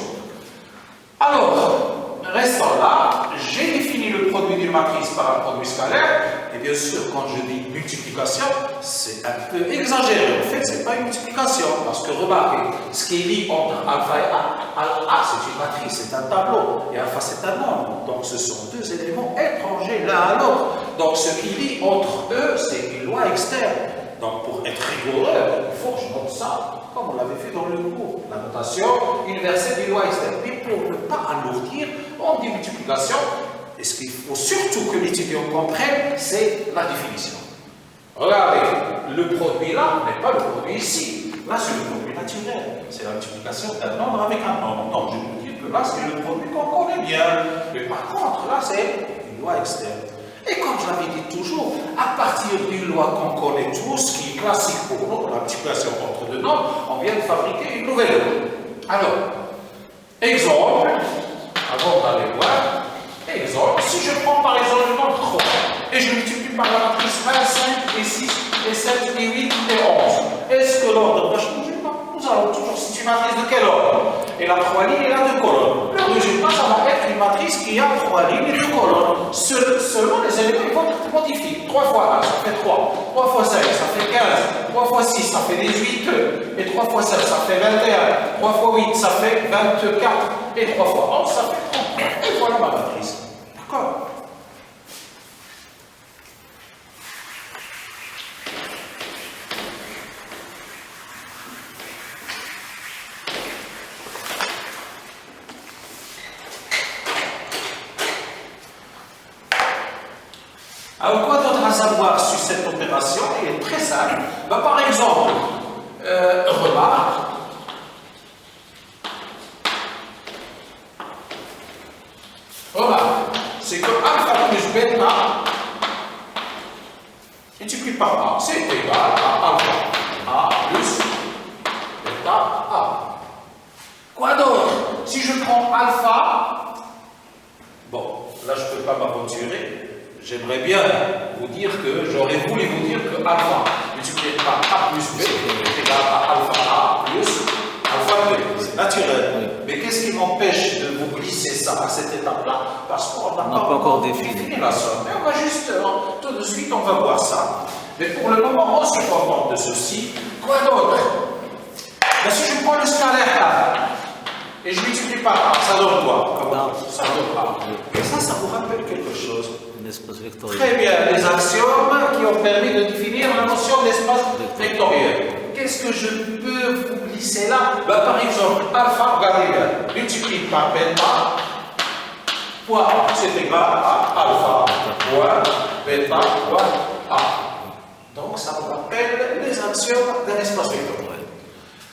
Alors, restons là, j'ai défini le produit d'une matrice par un produit scalaire, et bien sûr, quand je dis multiplication, c'est un peu exagéré. En fait, ce n'est pas une multiplication, parce que remarquez, ce qui est lié entre alpha et A, c'est une matrice, c'est un tableau, et alpha, c'est un nombre. Donc, ce sont deux éléments étrangers l'un à l'autre. Donc, ce qui lie entre eux, c'est une loi externe. Donc, pour être rigoureux, il faut que je note ça, comme on l'avait fait dans le cours. La notation universelle des lois externes. Mais pour ne pas alourdir, on dit multiplication. Et ce qu'il faut surtout que l'étudiant comprenne, c'est la définition. Regardez, le produit là n'est pas le produit ici. Là, c'est le produit naturel. C'est la multiplication d'un nombre avec un nombre. Donc, je vous dis que là, c'est le produit qu'on connaît bien. Mais par contre, là, c'est une loi externe. Et comme je l'avais dit toujours, à partir d'une loi qu'on connaît tous, qui est classique pour nous, la multiplication entre deux nombres, on vient de fabriquer une nouvelle loi. Alors, exemple, avant d'aller voir, exemple, si je prends par exemple le nombre 3, et je multiplie par la matrice 25, et 6, et 7, et 8, et 11, est-ce que l'ordre va changer? Non, nous allons toujours, c'est une matrice de quel ordre? Et la 3 lignes et la 2 colonnes. Le résultat, ça va être une matrice qui a 3 lignes et 2 colonnes. Selon les éléments, ils vont être modifiés. 3 fois 1, ça fait 3. 3 fois 5, ça fait 15. 3 fois 6, ça fait 18. Et 3 fois 7, ça fait 21. 3 fois 8, ça fait 24. Et 3 fois 11, ça fait 33. Et voilà ma matrice. D'accord? Alors, quoi d'autre à savoir sur cette opération? Elle est très simple. Par exemple, remarque, c'est que alpha plus bêta multiplié par A, c'est égal à alpha A plus bêta A. Quoi d'autre? Si je prends alpha, bon, là je ne peux pas m'aventurer. J'aimerais bien vous dire que, j'aurais voulu vous dire que alpha multiplié par A plus B est égal à alpha A plus alpha B. C'est naturel. Mais qu'est-ce qui m'empêche de vous glisser ça à cette étape-là? Parce qu'on n'a pas encore défini la somme. Mais on va juste, tout de suite, on va voir ça. Mais pour le moment, on se contente de ceci. Quoi d'autre? Si je prends le scalaire A, et je multiplie par A, ça donne quoi? Ça donne A. Et ça vous rappelle quelque chose? L'espace vectoriel. Très bien, les axiomes qui ont permis de définir la notion d'espace vectoriel. Qu'est-ce que je peux vous glisser là? Par exemple, alpha, regardez bien, multiplié par bêta, point, c'est égal à alpha, point, bêta, point, A. Donc, ça vous rappelle les axiomes d'un espace vectoriel.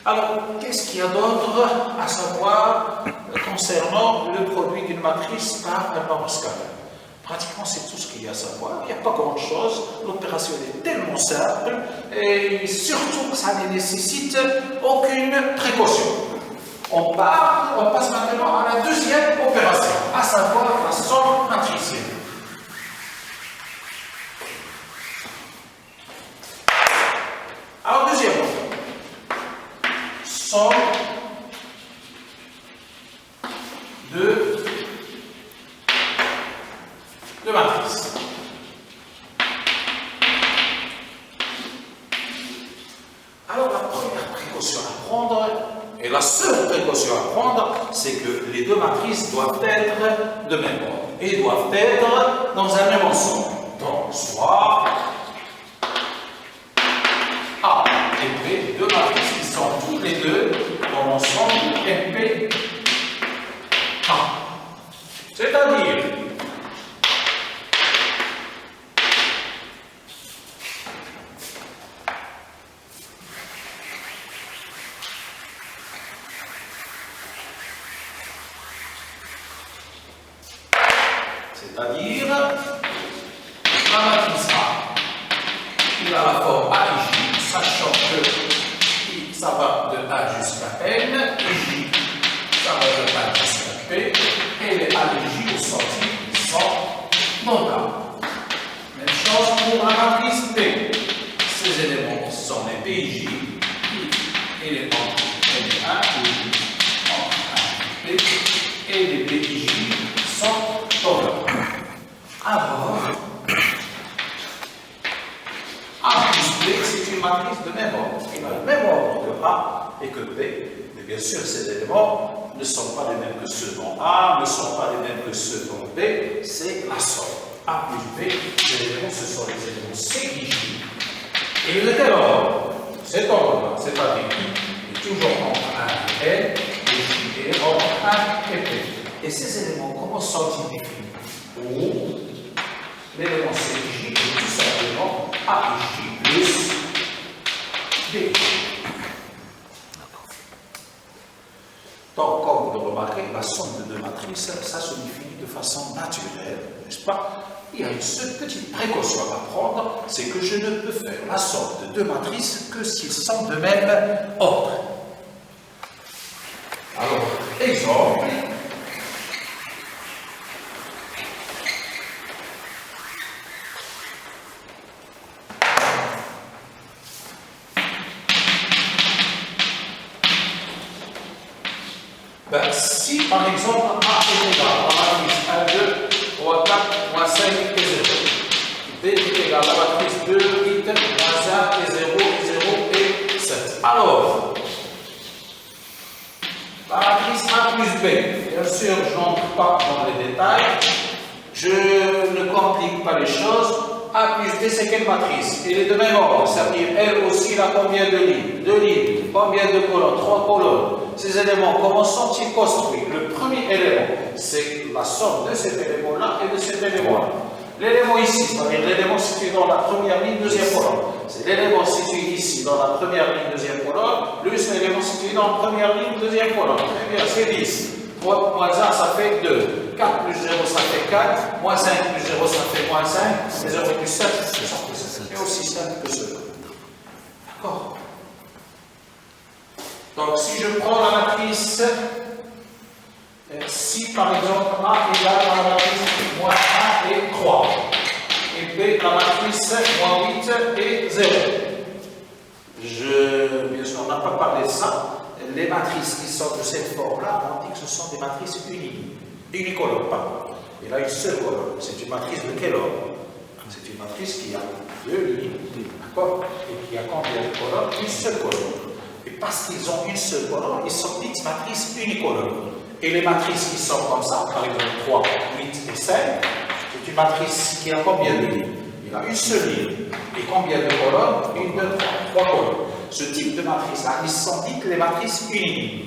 Alors, qu'est-ce qu'il y a d'autre à savoir concernant le produit d'une matrice par un nombre scalaire? Pratiquement, c'est tout ce qu'il y a à savoir. Il n'y a pas grand-chose. L'opération est tellement simple et surtout, ça ne nécessite aucune précaution. On passe maintenant à la deuxième opération, à savoir la somme matricielle. Alors, deuxièmement, somme de matrices. Alors, la première précaution à prendre, et la seule précaution à prendre, c'est que les deux matrices doivent être de même ordre et doivent être dans un même ensemble. Donc, soit A et B, deux matrices qui sont toutes les deux dans l'ensemble MP A. C'est-à-dire, la matrice A, il a la forme A et J, sachant que ça va de A jusqu'à N, et J, ça va de A jusqu'à P, et les A et J au sorti sont notables. Même chose pour la matrice P. Ces éléments sont les P et J, et les N1 et J, en P, et les P et J sont notables. Alors, A plus B, c'est une matrice de même ordre. Il a le même ordre que A et que B. Mais bien sûr, ces éléments ne sont pas les mêmes que ceux dans A, ne sont pas les mêmes que ceux dans B. C'est la somme. A plus B, les éléments, ce sont les éléments C et J. Et de quel ordre? Cet ordre-là, c'est-à-dire I est toujours entre 1 et N, et J est entre 1 et P. Et ces éléments, comment sont-ils définis? Où l'élément C et J est tout simplement A et J plus B. Donc, comme vous le remarquez, la somme de deux matrices, ça se définit de façon naturelle, n'est-ce pas? Il y a une seule petite précaution à prendre, c'est que je ne peux faire la somme de deux matrices que s'ils sont de même ordre. Alors, exemple. Si par exemple A est égal à la matrice 1, 2, 3, 4, moins 5 et 0, B est égal à la matrice 2, 8, moins 1 et 0, 0 et 7. Alors, la matrice A plus B, bien sûr, je n'entre pas dans les détails, je ne complique pas les choses. A plus B, c'est quelle matrice? Elle est de même ordre, c'est-à-dire elle aussi, elle a combien de lignes? 2 lignes. Combien de colonnes? 3 colonnes. Ces éléments, comment sont-ils construits? Le premier élément, c'est la somme de cet élément-là et de cet élément-là. L'élément ici, c'est-à-dire l'élément situé dans la première ligne, deuxième colonne. C'est l'élément situé ici dans la première ligne, deuxième colonne, plus l'élément situé dans la première ligne, deuxième colonne. Très bien, c'est 10. Moins 1, ça fait 2. 4 plus 0, ça fait 4. Moins 5 plus 0, ça fait moins 5. Et 0 plus 7, c'est aussi simple que cela. D'accord? Donc, si je prends la matrice, si par exemple A égale à la matrice moins 1 et 3, et B la matrice moins 8 et 0. Bien sûr, on n'a pas parlé de ça. Les matrices qui sont de cette forme-là, on dit que ce sont des matrices unicolores, pardon. Il a une seule colonne. C'est une matrice de quel ordre? C'est une matrice qui a deux lignes, d'accord? Et qui a combien de colonnes? Une seule colonne. Et parce qu'ils ont une seule colonne, ils sont dites matrices unicolores. Et les matrices qui sont comme ça, par exemple 3, 8 et 5, c'est une matrice qui a combien de lignes? Il a une seule ligne. Et combien de colonnes? Une, deux, trois colonnes. Ce type de matrice-là, ils sont dites les matrices unilignes.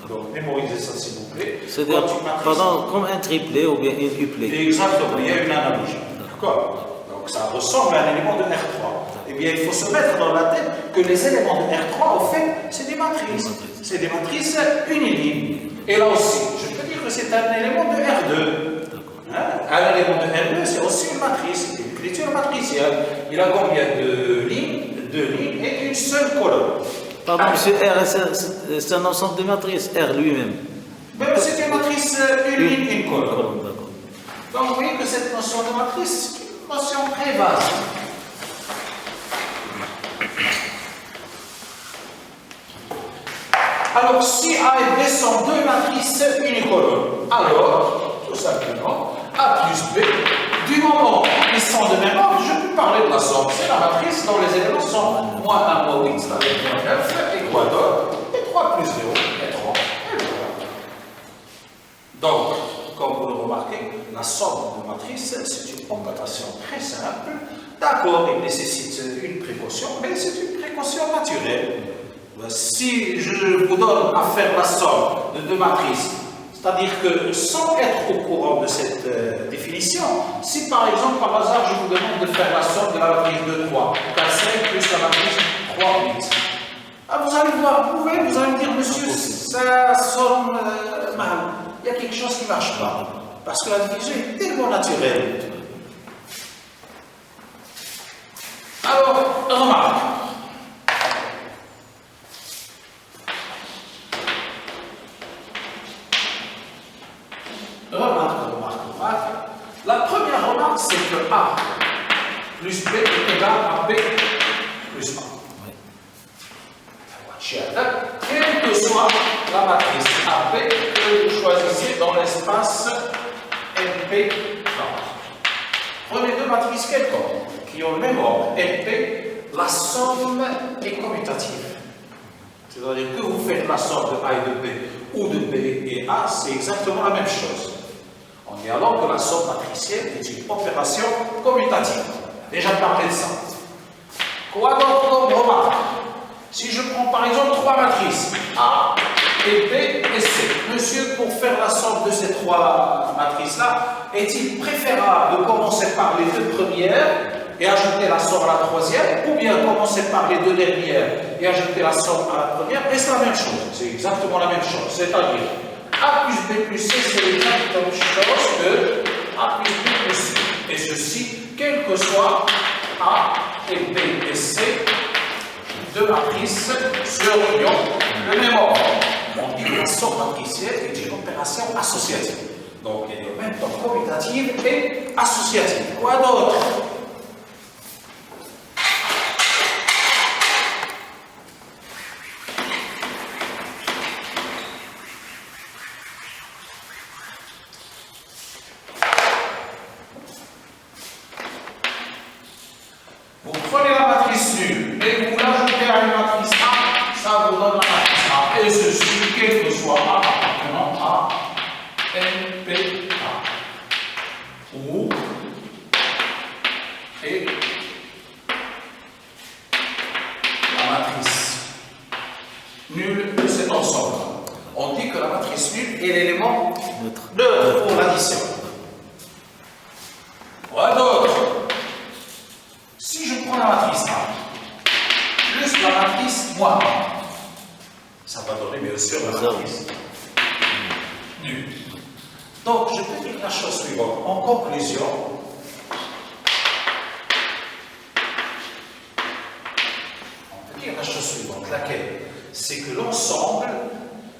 Donc, mémorisez ça s'il vous plaît. C'est-à-dire, pardon, comme un triplé ou bien une duplé. Exactement, il y a une analogie. D'accord? Donc, ça ressemble à un élément de R3. Eh bien, il faut se mettre dans la tête que les éléments de R3, au fait, c'est des matrices. C'est des matrices unilignes. Et là aussi, je peux dire que c'est un élément de R2. Hein? Un élément de R2, c'est aussi une matrice, une écriture matricielle. Il a combien de lignes? Deux lignes et une seule colonne. Pardon, monsieur, R, c'est un ensemble de matrices, R lui-même. Ben, c'est une matrice une colonne. D'accord. Donc vous voyez que cette notion de matrice, c'est une notion très vaste. Alors, si A et B sont deux matrices unicolonnes, alors, tout simplement, A plus B, du moment qu'ils sont de même ordre, je peux parler de la somme. C'est la matrice dont les éléments sont moins 1, moins 8, ça va être 9, et quoi d'autre? Et 3 plus 0, et 3, et voilà. Donc, comme vous le remarquez, la somme de matrices, c'est une opération très simple. D'accord, il nécessite une précaution, mais c'est une précaution naturelle. Si je vous donne à faire la somme de deux matrices, c'est-à-dire que sans être au courant de cette définition, si par exemple par hasard je vous demande de faire la somme de la matrice 2, 3, 4, 5 plus la matrice 3, 8, vous allez voir, vous allez me dire, monsieur, ça somme mal, il y a quelque chose qui ne marche pas, parce que la division est tellement naturelle. Alors, remarque. Remarque. La première remarque, c'est que A plus B est égal à B plus A. Quelle que soit la matrice AB que vous choisissez dans l'espace NP. Prenez deux matrices quelconques qui ont le même ordre, NP, la somme est commutative. C'est-à-dire que vous faites la somme de A et de B ou de B et A, c'est exactement la même chose. On dit alors que la somme matricielle est une opération commutative. Déjà parlé de ça. Quoi d'autre comme remarque? Si je prends par exemple trois matrices, A et B et C, monsieur, pour faire la somme de ces trois matrices-là, est-il préférable de commencer par les deux premières et ajouter la somme à la troisième, ou bien commencer par les deux dernières et ajouter la somme à la première? Et c'est la même chose, c'est exactement la même chose. C'est-à-dire, A plus B plus C, c'est exactement la même chose que A plus B plus C. Et ceci, quel que soit A et B et C, deux matrices sur l'union, le même ordre. On dit que la somme matricielle est une opération associative. Donc, elle est en même temps commutative et associative. Quoi d'autre? Vous prenez la matrice nulle et vous l'ajoutez à une matrice A, ça vous donne la matrice A. Et ceci, quel que soit A appartenant à NPA. Ou et la matrice nulle de cet ensemble. On dit que la matrice nulle est l'élément neutre pour l'addition. Quoi d'autre? Si je prends la matrice A, plus la matrice moins A, ça va donner bien sûr la matrice nulle. Donc, je peux dire la chose suivante. En conclusion, on peut dire la chose suivante. Laquelle? C'est que l'ensemble,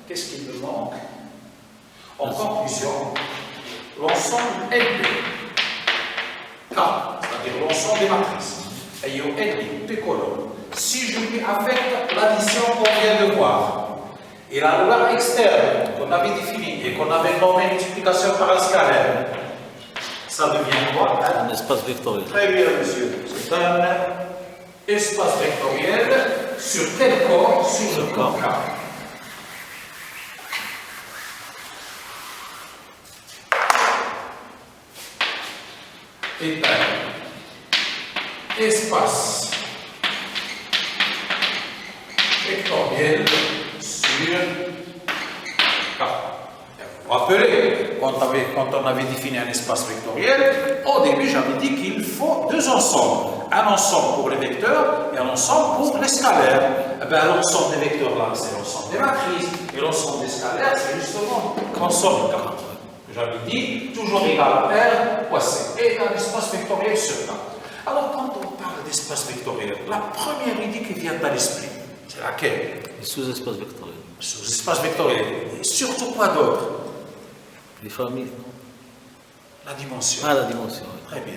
qu'est-ce qu'il me manque? En conclusion, l'ensemble NP, K, c'est-à-dire l'ensemble des matrices, ayant N, P colonnes, si je lui affecte l'addition qu'on vient de voir, et la loi externe qu'on avait définie et qu'on avait nommé multiplication par un scalaire, ça devient quoi? Un espace vectoriel. Très bien, monsieur. C'est un espace vectoriel sur quel corps? Sur le corps K. Est un espace vectoriel sur K. Vous vous rappelez, quand on avait défini un espace vectoriel, au début j'avais dit qu'il faut deux ensembles. Un ensemble pour les vecteurs et un ensemble pour les scalaires. Eh bien, l'ensemble des vecteurs là, c'est l'ensemble des matrices. Et l'ensemble des scalaires, c'est justement l'ensemble K. J'avais dit, toujours égal à R fois C. Et un espace vectoriel sur K. Alors, quand on parle d'espace vectoriel, la première idée qui vient à l'esprit, C'est laquelle? Les sous-espaces vectoriels. Sur l'espace vectoriel. Et surtout quoi d'autre? Les familles, non? La dimension. Ah, la dimension. Oui. Très bien.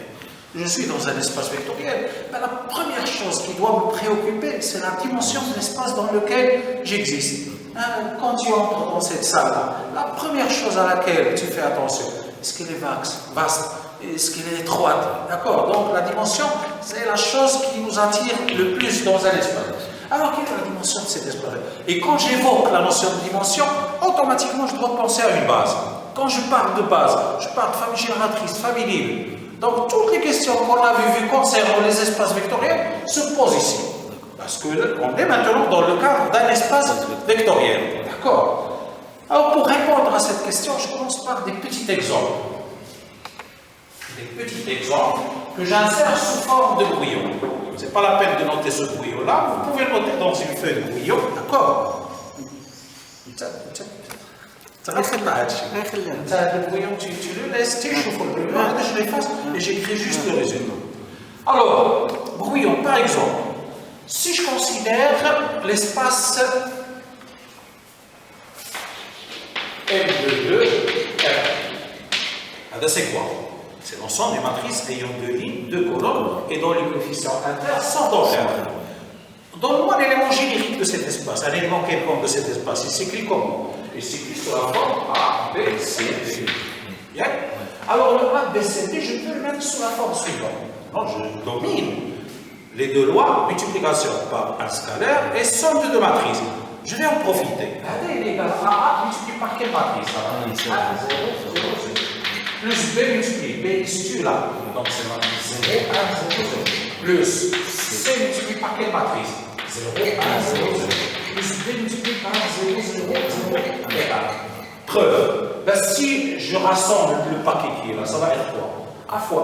Je suis dans un espace vectoriel, mais la première chose qui doit me préoccuper, c'est la dimension de l'espace dans lequel j'existe. Hein, quand tu entres dans cette salle-là, la première chose à laquelle tu fais attention, est-ce qu'elle est vaste? Est-ce qu'elle est étroite? D'accord? Donc la dimension, c'est la chose qui nous attire le plus dans un espace. Alors, quelle est la dimension de cet espace? Et quand j'évoque la notion de dimension, automatiquement, je dois penser à une base. Quand je parle de base, je parle de famille génératrice, famille libre. Donc, toutes les questions qu'on a vues concernant les espaces vectoriels se posent ici. Parce qu'on est maintenant dans le cadre d'un espace vectoriel. D'accord? Alors, pour répondre à cette question, je commence par des petits exemples. Des petits exemples que j'insère sous forme de brouillon. Ce n'est pas la peine de noter ce brouillon-là, vous pouvez le noter dans une feuille de brouillon, d'accord? Le brouillon, tu le laisses, tu échauffes le brouillon, je l'efface et j'écris juste le résultat. Alors, brouillon, par exemple, si je considère l'espace M22, c'est quoi? C'est l'ensemble des matrices ayant deux lignes, deux colonnes et dont les coefficients inter sont d'ordre. Donne-moi l'élément générique de cet espace, un élément quelconque de cet espace. Il s'écrit comment? Il s'écrit sur la forme A, B, C, D. Bien? Alors le A, B, C, D, je peux le mettre sous la forme suivante. Non, je domine les deux lois, multiplication par un scalaire et somme de deux matrices. Je vais en profiter. A, D est égal à A multiplié par quelle matrice? A, 0, 0, 0. Plus B multiplié, B il se tue là, donc c'est matrice 0, 1, 0, 0. Plus C multiplié par quelle matrice? 0, 1, 0, 0. Plus B multiplié par 0, 0, 0, égal. Preuve. Ben, si je rassemble le paquet qui est là, ça va être quoi? A fois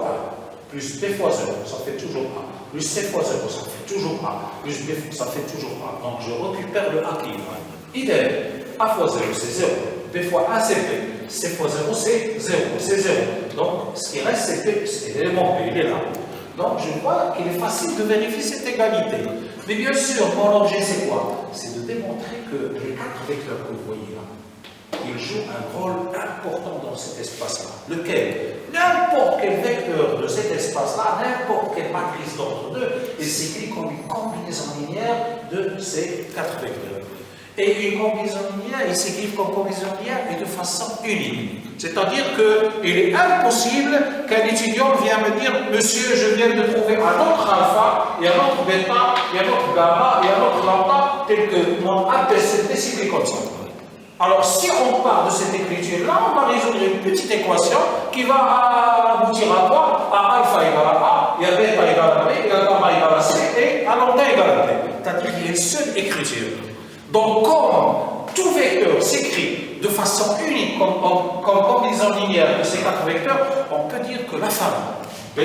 1, plus B fois 0, ça fait toujours A. Plus C fois 0, ça fait toujours A. Plus B, ça fait toujours A. Donc je récupère le A qui est là. Idem. A fois 0, c'est 0. B fois 1, c'est B. C fois 0, c'est 0. C'est 0. Donc, ce qui reste, c'est B. C'est l'élément B, il est là. Donc, je vois qu'il est facile de vérifier cette égalité. Mais bien sûr, mon objet, c'est quoi? C'est de démontrer que les quatre vecteurs que vous voyez là, ils jouent un rôle important dans cet espace-là. Lequel? N'importe quel vecteur de cet espace-là, n'importe quelle matrice d'ordre 2, est s'écrit comme une combinaison linéaire de ces quatre vecteurs. Et une combinaison linéaire, il s'écrit comme combinaison linéaire et de façon unique. C'est-à-dire qu'il est impossible qu'un étudiant vienne me dire « Monsieur, je viens de trouver un autre alpha, et un autre bêta, et un autre gamma, et un autre lambda, tel que mon ABCD s'écrit comme ça. » Alors, si on part de cette écriture-là, on va résoudre une petite équation qui va aboutir à quoi? À alpha égale à A, et à bêta égale à B, et à gamma égale à C, et à lambda égale à D. C'est-à-dire qu'il y a une seule écriture. Donc, comme tout vecteur s'écrit de façon unique, comme combinaison linéaire de ces quatre vecteurs, on peut dire que la famille B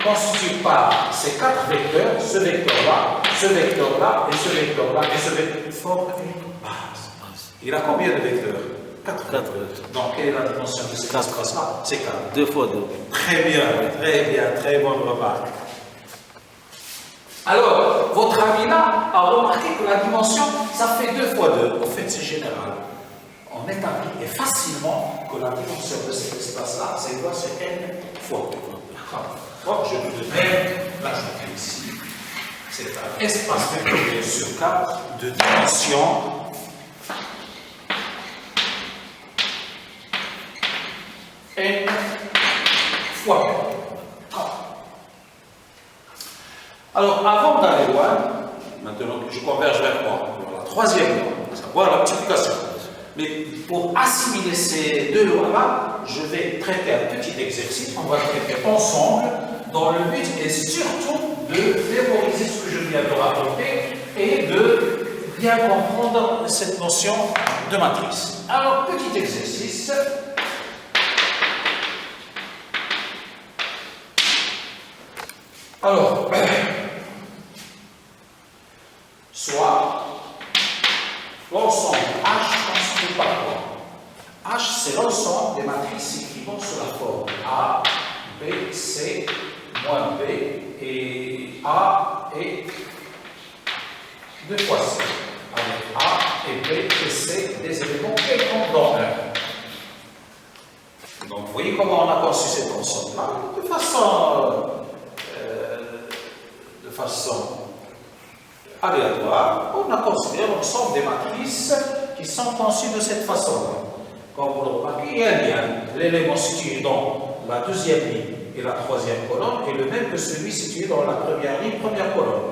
constitue par ces quatre vecteurs, ce vecteur-là, ce vecteur-là, et ce vecteur-là, et ce vecteur, forme une base. Il a combien de vecteurs? 4 vecteurs. Donc, quelle est la dimension de cet espace-là? C'est 4. 2 fois 2. Très bien, très bonne remarque. Alors, votre ami là a remarqué que la dimension, ça fait 2 fois 2. En fait, c'est général. On établit facilement que la dimension de cet espace-là, c'est quoi? C'est n fois 2. D'accord? Donc, je vais l'ajouter ici. C'est un espace vectoriel sur 4 de dimension n fois 2. Alors, avant d'aller loin, maintenant je converge vers moi, la troisième loi, à savoir la multiplication. Mais pour assimiler ces deux lois-là, je vais traiter un petit exercice, on va le traiter ensemble, dont le but est surtout de mémoriser ce que je viens de raconter et de bien comprendre cette notion de matrice. Alors, petit exercice. Alors, soit l'ensemble H constitué par quoi? H, c'est l'ensemble des matrices s'écrivant sous la forme A, B, C, moins B, et A et 2 fois C. et B et C des éléments quelconques dans R. Donc vous voyez comment on a conçu cet ensemble-là de façon aléatoire. On a considéré l'ensemble des matrices qui sont conçues de cette façon-là. Comme vous le remarquez, il y a un lien. L'élément situé dans la deuxième ligne et la troisième colonne est le même que celui situé dans la première ligne, première colonne.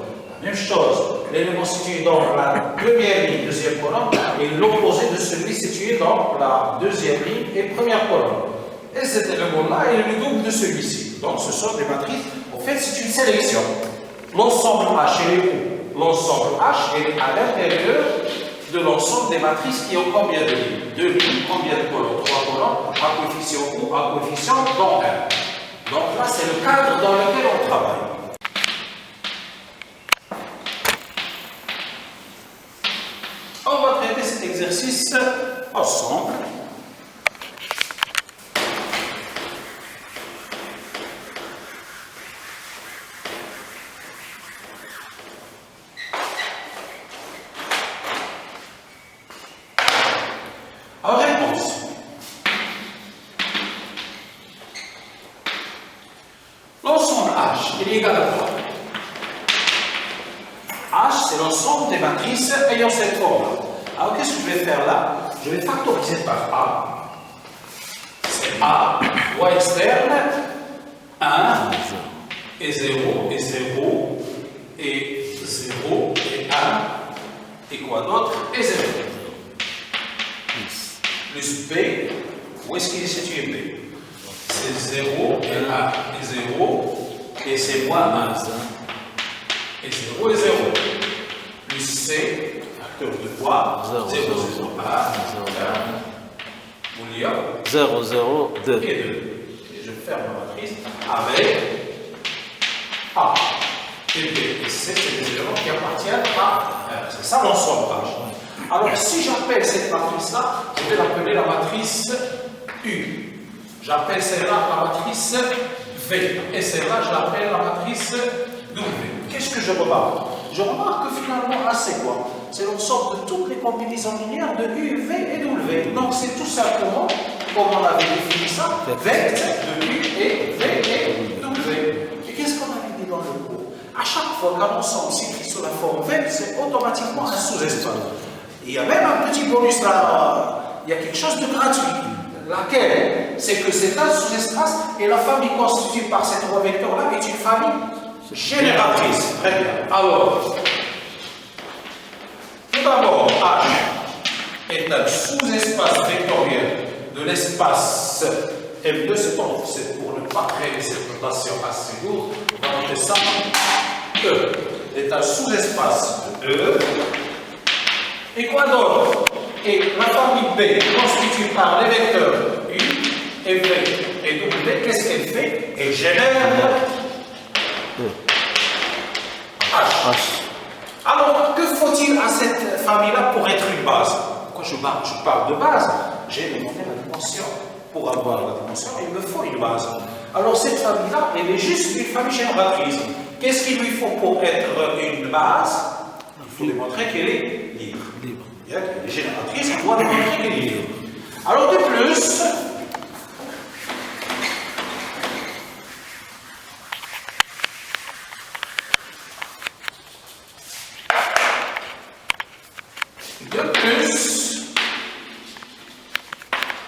La même chose, l'élément situé dans la première ligne, deuxième colonne, est l'opposé de celui situé dans la deuxième ligne et première colonne. Et cet élément-là est le double de celui-ci. Donc ce sont des matrices. En fait, c'est une sélection. L'ensemble H, il est où? L'ensemble H est à l'intérieur de l'ensemble des matrices qui ont combien de lignes? 2 lignes, combien de colonnes? 3 colonnes, à coefficient ou à coefficient dans R. Donc là, c'est le cadre dans lequel on travaille. On va traiter cet exercice ensemble. En réponse, l'ensemble H, il est égal à quoi? H, c'est l'ensemble des matrices ayant cette forme. Alors, qu'est-ce que je vais faire là? Je vais factoriser par A. C'est A, loi externe, 1, et 0, et 0, et 0, et 1, et quoi d'autre? Et 0. Plus B, où est-ce qu'il est situé B? C'est 0, et 1, et 0, et c'est moins 1. Et 0 et 0. Plus C, facteur de quoi? 0, 0, 1, 0, 0, 2. Et 2. Et je ferme la matrice avec A. Et B et C, c'est des éléments qui appartiennent à R. C'est ça l'ensemble H. Alors, si j'appelle cette matrice-là, je vais l'appeler la matrice U. J'appelle celle-là la matrice V. Et celle-là, je l'appelle la matrice W. Qu'est-ce que je remarque? Je remarque que finalement, A, c'est quoi? C'est l'ensemble de toutes les combinaisons linéaires de U, V et W. Donc, c'est tout simplement, comme on avait défini ça, vecteur de U et V et W. Et qu'est-ce qu'on avait dit dans le cours? À chaque fois qu'un ensemble s'écrit sous la forme vecteur, c'est automatiquement un sous-espace. Il y a même un petit bonus là, il y a quelque chose de gratuit. Laquelle? C'est que c'est un sous-espace et la famille constituée par ces trois vecteurs-là est une famille génératrice. Très bien. Alors, tout d'abord, H est un sous-espace vectoriel de l'espace M2. C'est pour ne pas créer cette notation assez lourde. On va noter ça. E est un sous-espace de E. Et quoi d'autre? Et la famille B constituée par les vecteurs U et V et W, qu'est-ce qu'elle fait? Elle génère H. Alors, que faut-il à cette famille-là pour être une base? Quand je parle de base, j'ai demandé la dimension. Pour avoir la dimension, il me faut une base. Alors, cette famille-là, elle est juste une famille génératrice. Qu'est-ce qu'il lui faut pour être une base? Il faut démontrer qu'elle est libre. Elle est génératrice, on doit démontrer qu'elle est libre. Alors, de plus,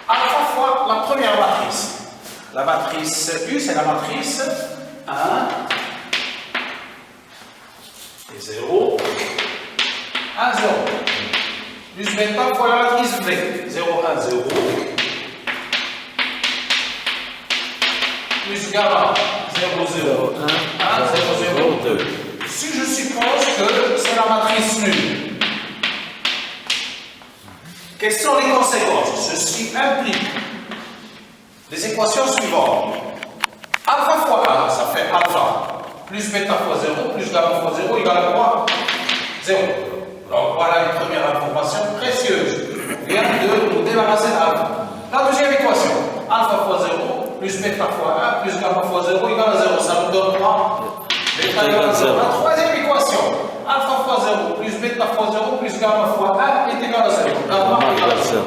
à la fois la première matrice. La matrice U, c'est la matrice 1 et 0, 1, 0. Plus bêta fois la matrice V. 0, 1, 0. Plus gamma. 0, 0, 1, 0, 0, 2. Si je suppose que c'est la matrice nulle, quelles sont les conséquences? Ceci implique les équations suivantes. Alpha fois A, ça fait alpha. Plus bêta fois 0, plus gamma fois 0 égale à quoi? 0. Donc voilà une première information précieuse. On vient de nous débarrasser d'alpha. La deuxième équation, alpha fois 0, plus bêta fois 1, plus gamma fois 0 égale à 0. Ça nous donne quoi? Bêta égale à 0. La troisième équation, alpha fois 0, plus bêta gamma fois 0 plus gamma fois 1 est égal à 0. Gamma égale à 0.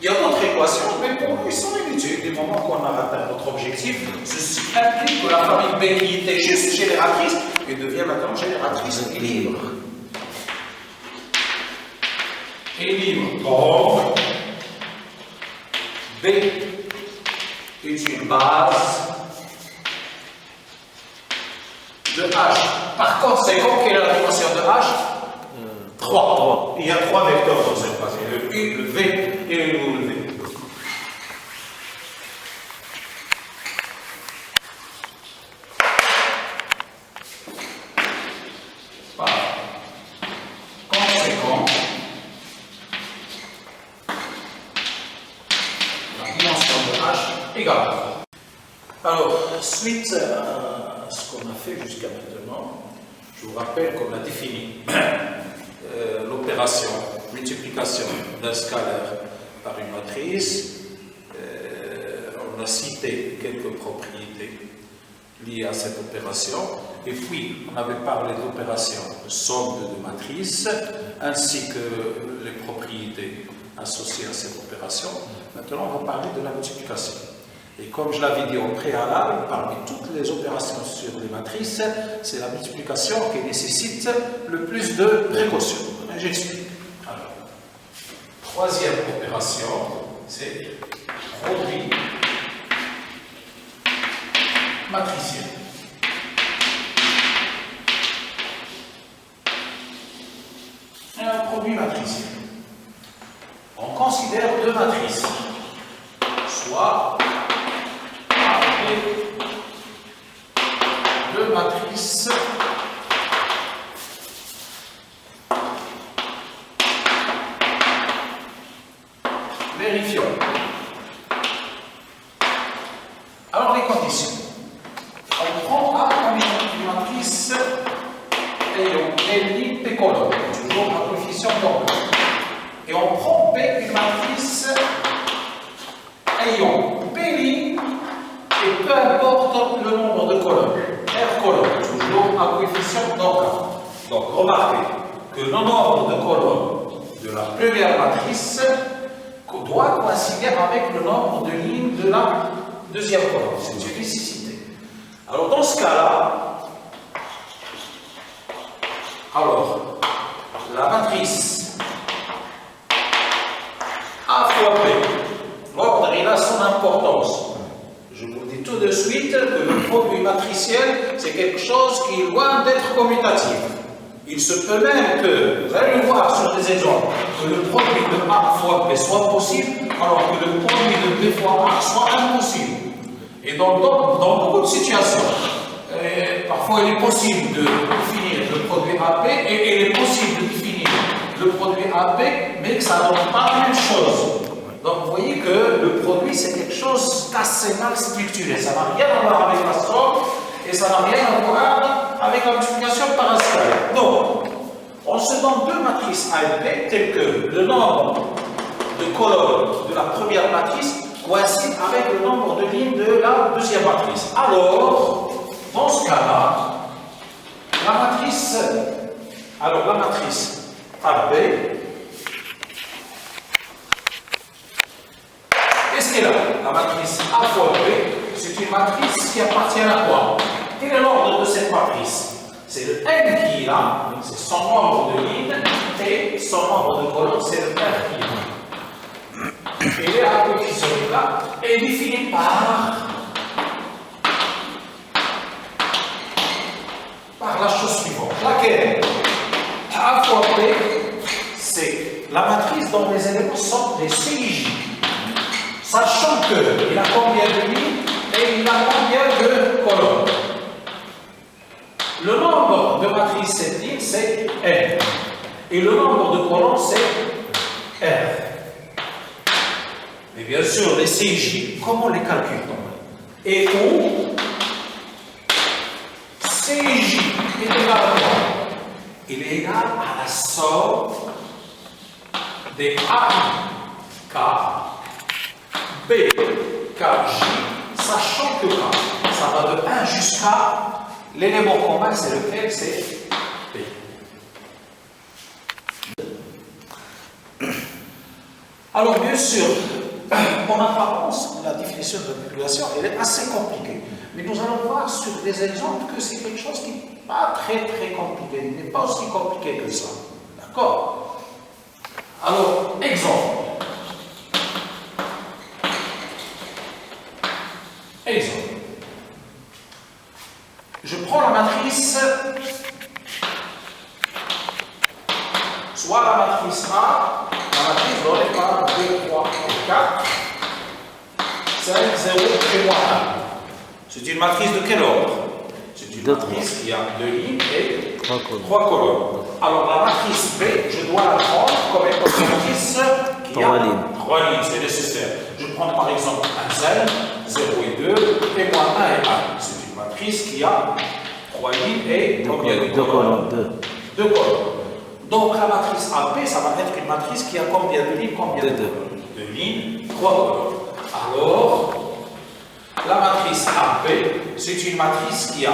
Il y a d'autres équations, mais pour nous, ils sont inutiles. Du moment qu'on a atteint notre objectif, ceci implique que la famille B qui était juste génératrice, elle devient maintenant génératrice libre. Et libre. Donc, B est une base de H. Par conséquent, quelle est la dimension de H? 3. Il y a 3 vecteurs dans cette base. Le U, le V et le W. Par conséquent, la dimension de H égale à 3. Alors, suite à ce qu'on a fait jusqu'à maintenant, je vous rappelle qu'on a défini l'opération multiplication d'un scalaire par une matrice. On a cité quelques propriétés liées à cette opération. Et puis, on avait parlé d'opération de somme de deux matrices, ainsi que les propriétés associées à cette opération. Maintenant, on va parler de la multiplication. Et comme je l'avais dit au préalable, parmi toutes les opérations sur les matrices, c'est la multiplication qui nécessite le plus de précaution. J'explique. Alors, troisième opération, c'est produit matriciel. Un produit matriciel. On considère deux matrices, soit deux matrices vérifions. Alors les conditions. On prend A comme une matrice ayant L, P colonne, toujours un coefficient d'ordre. Et on prend P une matrice ayant P' et peu importe le nombre de colonnes. R colonne, toujours un coefficient d'ordre. Donc remarquez que le nombre de colonnes de la première matrice doit coïncider avec le nombre de lignes de la deuxième colonne. C'est une nécessité. Alors dans ce cas-là, alors la matrice A fois B, l'ordre il a son importance. Je vous dis tout de suite que le produit matriciel, c'est quelque chose qui est loin d'être commutatif. Il se peut même que, vous allez le voir sur des exemples, que le produit de A fois B soit possible, alors que le produit de B fois A soit impossible. Et dans beaucoup de situations, parfois il est possible de définir le produit AB et il est possible de définir le produit AB, mais que ça ne donne pas la même chose. Donc vous voyez que le produit c'est quelque chose d'assez mal structuré. Ça n'a rien à voir avec la somme et ça n'a rien à voir avec la multiplication par un scalaire. Donc, on se donne deux matrices A et B telles que le nombre de colonnes de la première matrice coïncide avec le nombre de lignes de la deuxième matrice. Alors, dans ce cas-là, la matrice AB, qu'est-ce qu'elle a? La matrice A fois B, c'est une matrice qui appartient à quoi? Quel est l'ordre de cette matrice? C'est le N qui est là, c'est son nombre de lignes, et son nombre de colonnes, c'est le R qui est là. Et la coefficient là est définie par la chose suivante. Laquelle? A fois B, c'est la matrice dont les éléments sont les CIJ. Sachant qu'il a combien de lignes et il a combien de colonnes. Le nombre de matrices cette ligne, c'est N. Et le nombre de colonnes, c'est R. Mais bien sûr, les CJ, comment les calcule-t-on? Et où CJ est égal à quoi? Il est égal à la somme des A, K, B, K, J, sachant que K, ça va de 1 jusqu'à l'élément commun, c'est lequel? C'est B. Alors, bien sûr, en apparence, la définition de la population, elle est assez compliquée. Mais nous allons voir sur des exemples que c'est quelque chose qui n'est pas très compliqué. Il n'est pas aussi compliqué que ça. D'accord? Alors, exemple. Je prends la matrice, soit la matrice A, la matrice donnée par 2, 3, 4, 5, 0 et moins 1. C'est une matrice de quel ordre? C'est une matrice qui a 2 lignes et 3 colonnes. Alors la matrice B, je dois la prendre comme étant une matrice qui a 3 lignes, c'est nécessaire. Je prends par exemple un 5, 0 et 2, et moins 1 et 1. C'est une matrice qui a 3 lignes et combien de colonnes? 2 colonnes. Donc la matrice AP, ça va être une matrice qui a combien de lignes? Combien de colonnes? 2 lignes, 3 colonnes. Alors, la matrice AP, c'est une matrice qui a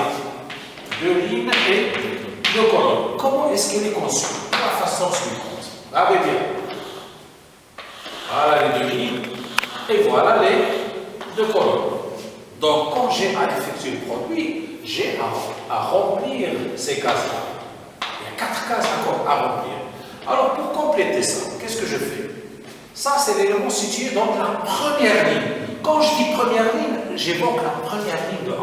2 lignes et 2 colonnes. Comment est-ce qu'elle est conçue? De la façon suivante. Regardez bien. Voilà les 2 lignes et voilà les 2 colonnes. Donc, quand j'ai à effectuer le produit, j'ai à remplir ces cases-là. Il y a 4 cases encore à remplir. Alors, pour compléter ça, qu'est-ce que je fais? Ça, c'est l'élément situé dans la première ligne. Quand je dis première ligne, j'évoque la première ligne de A.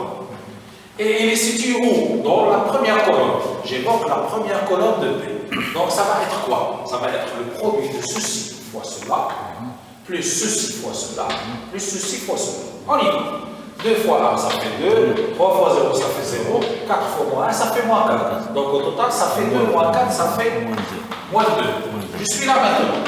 Et il est situé où? Dans la première colonne. J'évoque la première colonne de B. Donc, ça va être quoi? Ça va être le produit de ceci fois cela, plus ceci fois cela, plus ceci fois cela. On y va. 2 fois 1, ça fait 2. 3 fois 0, ça fait 0. 4 fois moins 1, ça fait moins 4. Donc, au total, ça fait 2 moins 4, ça fait moins 2. Je suis là maintenant.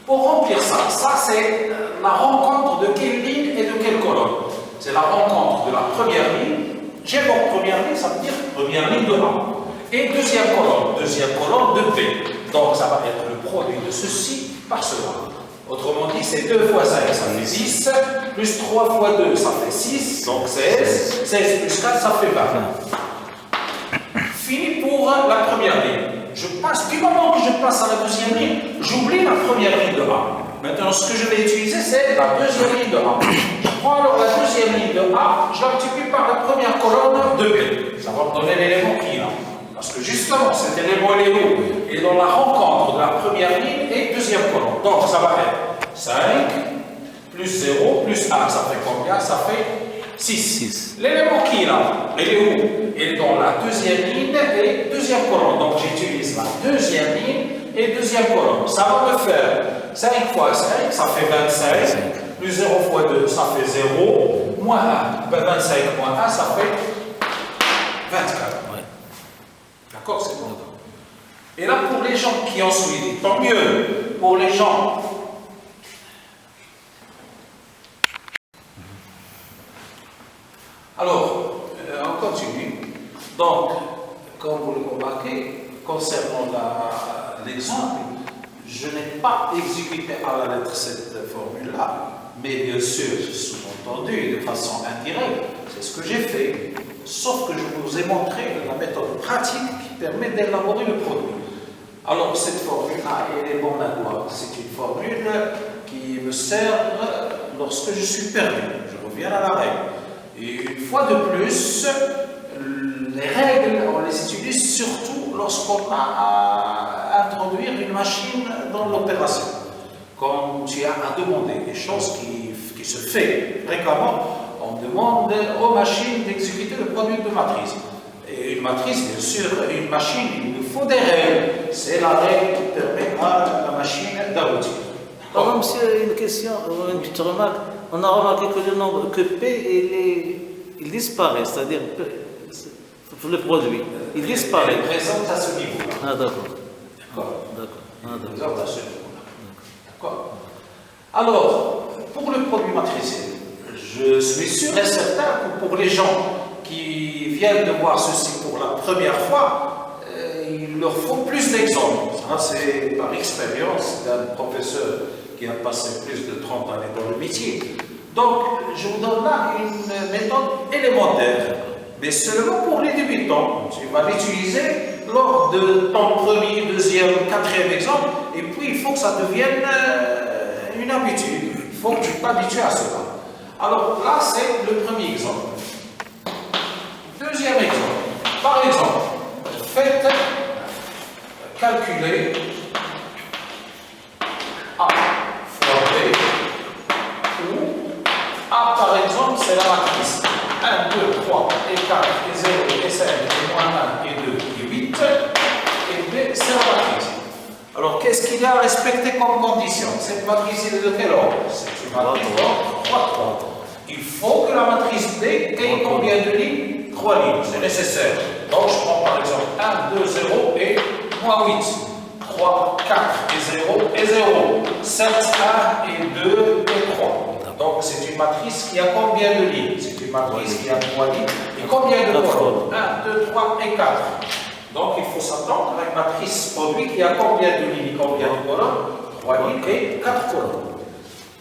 Pour remplir ça, c'est la rencontre de quelle ligne et de quelle colonne? C'est la rencontre de la première ligne. J'évoque première ligne, ça veut dire première ligne de A. Et deuxième colonne de B. Donc ça va être le produit de ceci par cela. Autrement dit, c'est 2 fois 5, ça fait 10, plus 3 fois 2, ça fait 6, donc 16. 16 plus 4, ça fait 20. Fini pour la première ligne. Du moment que je passe à la deuxième ligne, j'oublie la première ligne de A. Maintenant, ce que je vais utiliser, c'est la deuxième ligne de A. Je prends alors la deuxième ligne de A, je la multiplie par la première colonne de B. Ça va me donner l'élément qui est là. Parce que justement, cet élément il est où? Il est dans la rencontre de la première ligne et deuxième colonne. Donc, ça va être 5 plus 0 plus 1. Ça fait combien? Ça fait 6. L'élément qui est là, il est où? Il est dans la deuxième ligne et deuxième colonne. Donc, j'utilise la deuxième ligne et deuxième colonne. Ça va me faire 5 fois 5, ça fait 25. Plus 0 fois 2, ça fait 0. Moins 1. 25 moins 1, ça fait 24. D'accord, c'est bon. Et là, pour les gens qui ont suivi, tant mieux. Pour les gens. Alors, on continue. Donc, comme vous le remarquez, concernant l'exemple, je n'ai pas exécuté à la lettre cette formule-là, mais bien sûr, sous-entendu, de façon indirecte, c'est ce que j'ai fait. Sauf que je vous ai montré la méthode pratique qui permet d'élaborer le produit. Alors, cette formule-là, elle est bonne à voir. C'est une formule qui me sert lorsque je suis perdu. Je reviens à la règle. Et une fois de plus, les règles, on les utilise surtout lorsqu'on a à introduire une machine dans l'opération. Quand tu as à demander des choses qui se fait fréquemment, on demande aux machines d'exécuter le produit de matrice. Et une matrice, bien sûr, une machine, il nous faut des règles. C'est la règle qui permet à la machine d'aboutir. Alors, monsieur, une question, une petite remarque. On a remarqué que le nombre que P, il disparaît, c'est-à-dire le produit. Il disparaît. Elle est présente à ce niveau-là. Ah, d'accord. D'accord. D'accord. Elle est présente à ce niveau-là. D'accord. Alors, pour le produit matriciel, je suis sûr et certain que pour les gens qui viennent de voir ceci pour la première fois, il leur faut plus d'exemples. C'est par expérience d'un professeur qui a passé plus de 30 années dans le métier. Donc, je vous donne là une méthode élémentaire, mais seulement pour les débutants. Tu vas l'utiliser lors de ton premier, deuxième, quatrième exemple, et puis il faut que ça devienne une habitude. Il faut que tu t'habitues à cela. Alors là, c'est le premier exemple. Deuxième exemple. Par exemple, faites calculer A fois B, où A, par exemple, c'est la matrice 1, 2, 3, et 4, et 0, et 5, et moins 1, et 2, et 8, et B, c'est la matrice. Alors, qu'est-ce qu'il y a à respecter comme condition? Cette matrice est de quel ordre? C'est une matrice d'ordre 3. Il faut que la matrice B ait combien de lignes? 3 lignes, c'est nécessaire. Donc, je prends par exemple 1, 2, 0 et moins 8. 3, 4 et 0 et 0. 7, 1 et 2 et 3. Donc, c'est une matrice qui a combien de lignes? C'est une matrice qui a 3 lignes. Et combien de colonnes? 1, 2, 3 et 4. Donc, il faut s'attendre à une matrice produit qui a combien de lignes, combien de colonnes? 3 lignes et 4 colonnes.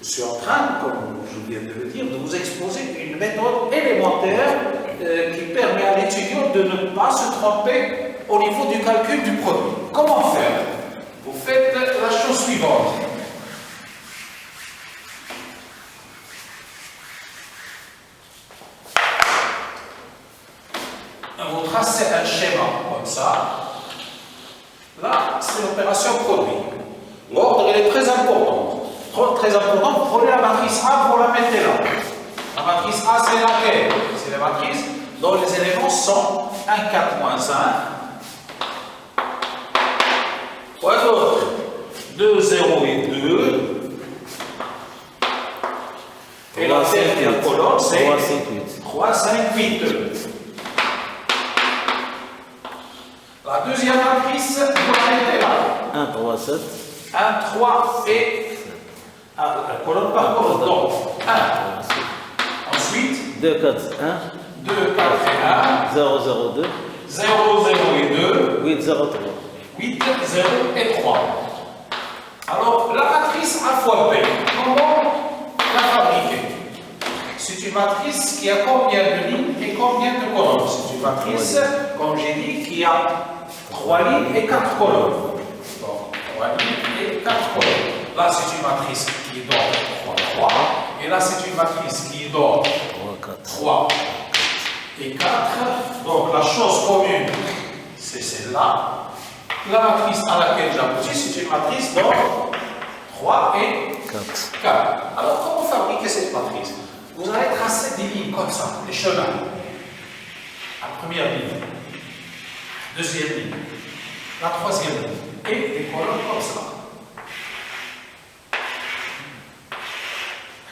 Je suis en train, comme je viens de le dire, de vous exposer une méthode élémentaire qui permet à l'étudiant de ne pas se tromper au niveau du calcul du produit. Comment faire? Vous faites la chose suivante. Vous tracez un schéma comme ça. Là, c'est l'opération produit. L'ordre, il est très important. Très important, vous prenez la matrice A, vous la mettez là. La matrice A, c'est laquelle? C'est la matrice dont les éléments sont 1, 4, moins 1. Quoi d'autre? 2, 0 et 2. Et la dernière colonne, c'est 3, 5, 8. La deuxième matrice, vous la mettez là. 1, 3, 7. 1, 3 et... Ah, la colonne par colonne. Donc, 1. Ensuite, 2, 4, 1. 2, 4 et 1. 0, 0, 2. 0, 0 et 2. 8, 0, 3. 8, 0 et 3. Alors, la matrice A fois B, comment la fabriquer? C'est une matrice qui a combien de lignes et combien de colonnes? C'est une matrice, comme j'ai dit, qui a 3 lignes et 4 colonnes. Donc, 3 lignes et 4 colonnes. Là, c'est une matrice qui est d'ordre 3, 3. Et là, c'est une matrice qui est d'ordre 3 et 4. Donc, la chose commune, c'est celle-là. La matrice à laquelle j'aboutis, c'est une matrice d'ordre 3 et 4. Alors, comment fabriquer cette matrice? Vous allez tracer des lignes comme ça, des chemins. La première ligne, deuxième ligne, la troisième ligne, et des colonnes comme ça.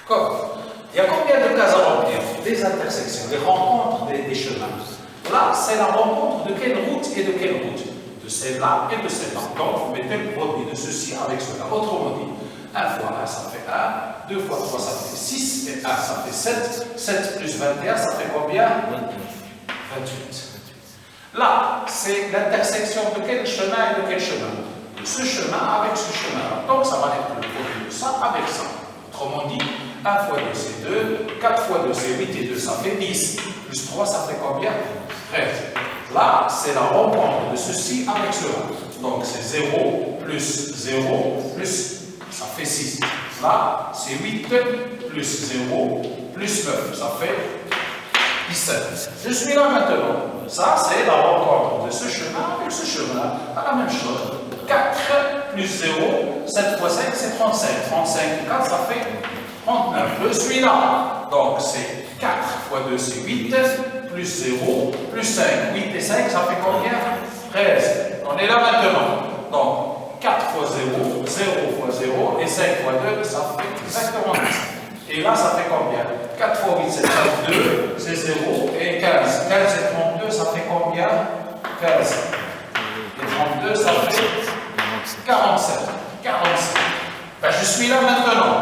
D'accord? Il y a combien de cases à remplir? Des intersections, des rencontres des chemins. Là, c'est la rencontre de quelle route et de quelle route? De celle-là et de celle-là. Donc, vous mettez le produit de ceci avec cela. Autrement dit, 1 fois 1, ça fait 1. 2 fois 3, ça fait 6. Et 1, ça fait 7. 7 plus 21, ça fait combien? 28. Là, c'est l'intersection de quel chemin et de quel chemin? De ce chemin avec ce chemin. Donc, ça va être le produit de ça avec ça. Autrement dit, 1 fois 2, c'est 2. 4 fois 2, c'est 8. Et 2, ça fait 10. Plus 3, ça fait combien? 13. Là, c'est la rencontre de ceci avec cela. Donc, c'est 0 plus 0 plus, ça fait 6. Là, c'est 8 plus 0 plus 9. Ça fait 17. Je suis là maintenant. Ça, c'est la rencontre de ce chemin avec ce chemin. La même chose. 4 plus 0, 7 fois 5, c'est 35. 35 et 4, ça fait 39. Je suis là. Donc, c'est 4 fois 2, c'est 8. Plus 0, plus 5. 8 et 5, ça fait combien? 13. On est là maintenant. Donc, 4 fois 0, 0 fois 0, et 5 fois 2, ça fait exactement 10. Et là, ça fait combien? 4 fois 8, c'est 32, c'est 0, et 15. 15 et 32, ça fait combien? 15. Et 32, ça fait 47. 47. Ben, je suis là maintenant.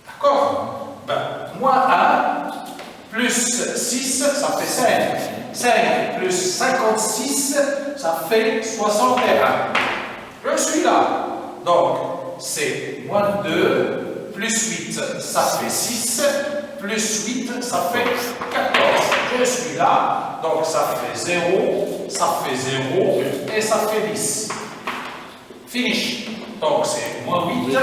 D'accord? Ben, moins 1, plus 6, ça fait 5. 5 plus 56, ça fait 61. Je suis là. Donc, c'est moins 2, plus 8, ça fait 6, plus 8, ça fait 14. Je suis là. Donc, ça fait 0, ça fait 0, et ça fait 10. Finish. Donc, c'est moins 8,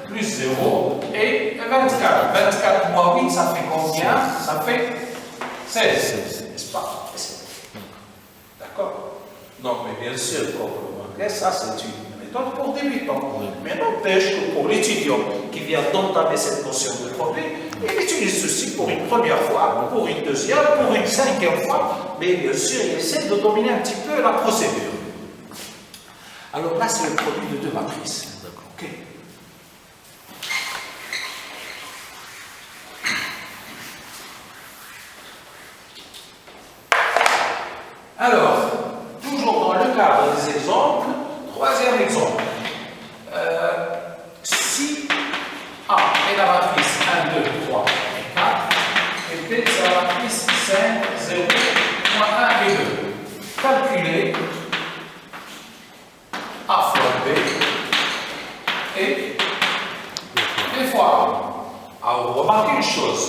plus 0 et 24. 24 moins 8, ça fait combien? Ça fait 16, n'est-ce pas? D'accord? Donc, mais bien sûr, pour remarquer, ça c'est une méthode pour débutants. Mais n'empêche que pour l'étudiant qui vient d'entamer cette notion de produit, il utilise ceci pour une première fois, pour une deuxième, pour une cinquième fois, mais bien sûr, il essaie de dominer un petit peu la procédure. Alors là, c'est le produit de deux matrices. Ok. Alors, toujours dans le cadre des exemples, troisième exemple. Si A est la matrice 1, 2, 3 et 4, et B c'est la matrice 5, 0, 1 et 2. Calculez A fois B et B fois A. Alors, remarquez une chose.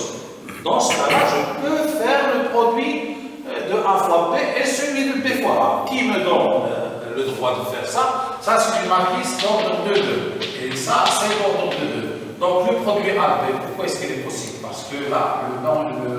Dans ce cas-là, je peux faire le produit de A fois B et celui de B fois A. Qui me donne le droit de faire ça? Ça, c'est une matrice d'ordre de 2. Et ça, c'est d'ordre de 2. Donc, le produit AB, pourquoi est-ce qu'il est possible? Parce que là, le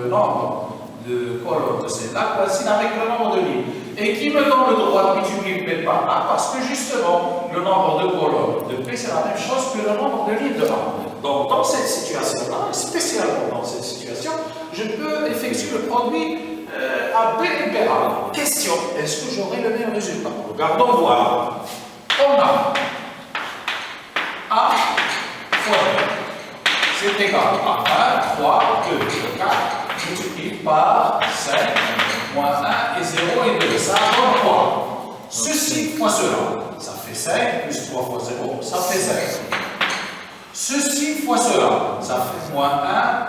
nombre de colonnes de celle-là coïncide avec le nombre de lignes. Et qui me donne le droit de multiplier B par A? Parce que justement, le nombre de colonnes de B, c'est la même chose que le nombre de lignes de A. Donc, dans cette situation-là, spécialement dans cette situation, je peux effectuer le produit AB et BA. Question, est-ce que j'aurai le même résultat? Regardons voir. On a A fois B. C'est égal à 1, 3, 2, 4, multiplié par 5, moins 1 et 0 et 2. Ça donne quoi? Ceci fois cela. Ça fait 5 plus 3 fois 0, ça fait 5. Ceci fois cela. Ça fait moins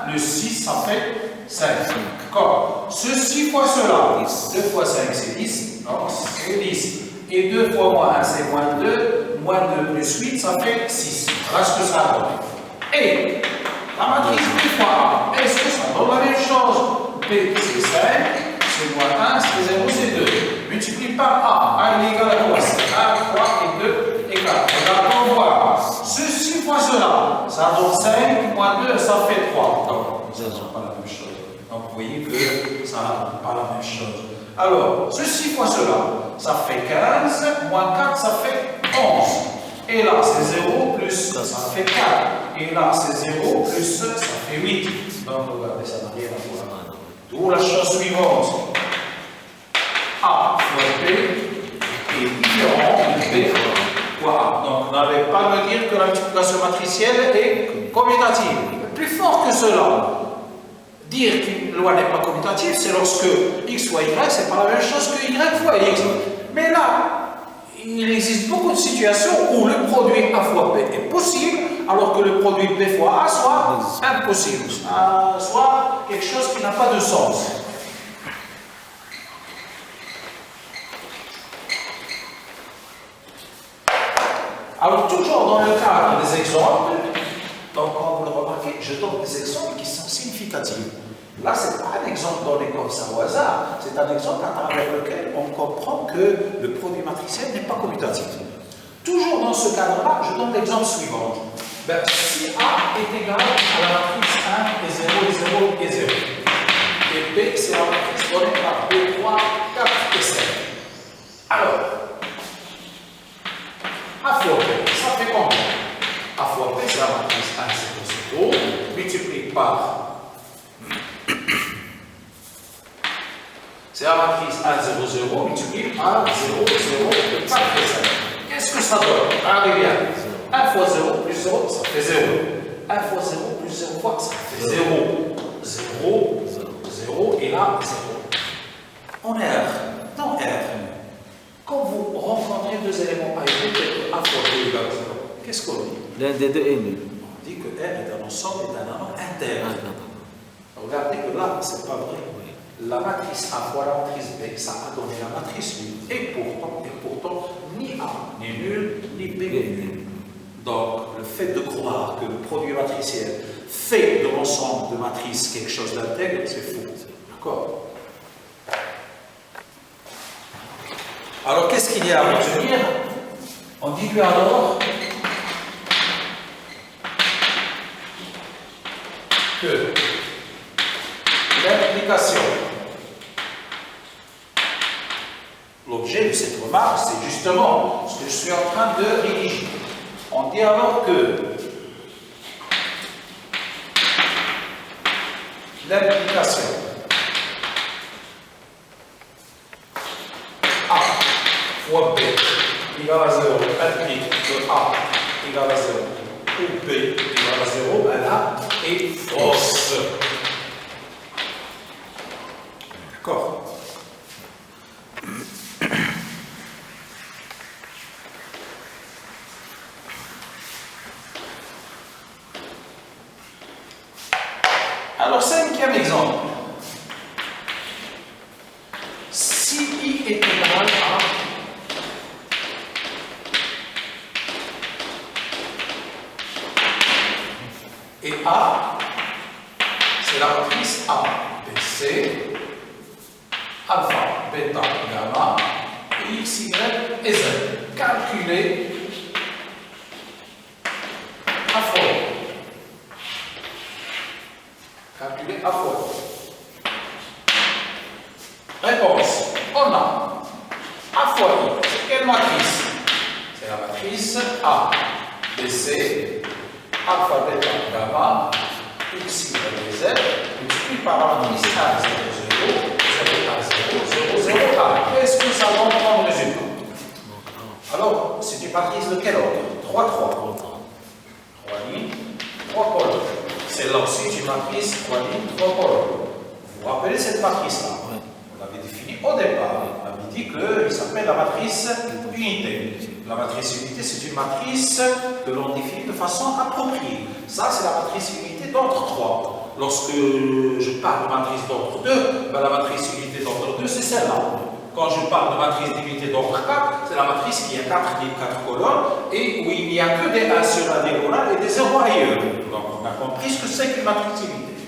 1, le 6, ça fait 5. D'accord. Ceci fois cela. 2 fois 5, c'est 10. Donc, c'est 10. Et 2 fois moins 1, c'est moins 2. Moins 2 plus 8, ça fait 6. Voilà ce que ça donne. Et la matrice B fois A, est-ce que ça donne la même chose? B, c'est 5. C'est moins 1, c'est 0, c'est 2. Multiplie par A. 1 est égal à quoi? C'est 1, 3 et 2 et 4. Regardons voir. Ceci fois cela. Ça donne 5, moins 2, ça fait 3. Donc, ça ne donne pas la même chose. Donc, vous voyez que ça n'a pas la même chose. Alors, ceci fois cela, ça fait 15, moins 4, ça fait 11. Et là, c'est 0 plus, ça fait 4. Et là, c'est 0 plus, ça fait 8. Donc, regardez, ça n'a rien à voir. D'où la chose suivante. A fois B est différent de B fois A. Donc, vous n'allez pas me dire que la multiplication matricielle est commutative. Plus fort que cela. Dire qu'une loi n'est pas commutative, c'est lorsque x fois y, c'est pas la même chose que y fois x. Mais là, il existe beaucoup de situations où le produit A fois B est possible, alors que le produit B fois A soit impossible, soit quelque chose qui n'a pas de sens. Alors, toujours dans le cadre des exemples, donc comme vous le remarquez, je donne des exemples qui sont significatifs. Là, ce n'est pas un exemple donné comme ça au hasard, c'est un exemple à travers lequel on comprend que le produit matriciel n'est pas commutatif. Toujours dans ce cadre-là, je donne l'exemple suivant. Si A est égal à la matrice 1 et 0 et 0 et 0, et B, c'est la matrice donnée par 2, 3, 4 et 5. Alors, A fois B, ça fait combien? A fois B, c'est la matrice 1, 0, 0, multiplié par. C'est la matrice 1, 0, 0, multiplié par 0, 0, 4 et 5. Qu'est-ce que ça donne? Regardez bien. 1 fois 0 plus 0, ça fait 0. 1 fois 0 plus 0 fois, ça fait 0. 0, 0, et là, 0. En R, dans R, quand vous rencontrez deux éléments A et B, A fois B égale 0, qu'est-ce qu'on dit? L'un des deux est nul. On dit que R est un ensemble, est un élément interne. Regardez que là, ce n'est pas vrai. La matrice A fois la matrice B, ça a donné la matrice nulle. Et pourtant, ni A n'est nul, ni B n'est nul. Donc, le fait de croire que le produit matriciel fait de l'ensemble de matrices quelque chose d'intègre, c'est faux. D'accord? Alors, qu'est-ce qu'il y a à retenir? On dit que alors, que l'implication, l'objet de cette remarque, c'est justement ce que je suis en train de rédiger. On dit alors que l'implication A fois B égale à 0 implique que A égale à 0 ou B égale à 0, elle est fausse. D'accord? Alors, cinquième exemple. Si I est égal à et A, c'est la matrice A, B, C, alpha, bêta, gamma, X, Y et Z. Calculez à fois. Calculer à fois. Réponse. On a A fois I. C'est quelle matrice? C'est la matrice A, B, C, alpha, bêta, gamma, X, Y et Z, multiplié par la matrice A, 0, 0, 0, 0, 0, 0, A. Qu'est-ce que ça donne comme résultat? Alors, c'est une matrice de quel ordre? 3, 3. 3 lignes, 3 colonnes. C'est là aussi une matrice 3 lignes, 3 colonnes. Vous vous rappelez cette matrice-là? On l'avait définie au départ. On avait dit qu'il s'appelle la matrice unité. La matrice unité, c'est une matrice que l'on définit de façon appropriée. Ça, c'est la matrice unité d'ordre 3. Lorsque je parle de matrice d'ordre 2, ben la matrice unité d'ordre 2, c'est celle-là. Quand je parle de matrice d'unité d'ordre 4, c'est la matrice qui a 4 lignes, 4 colonnes, et où il n'y a que des 1 sur la diagonale et des 0 ailleurs. Donc, on a compris ce que c'est qu'une matrice unité.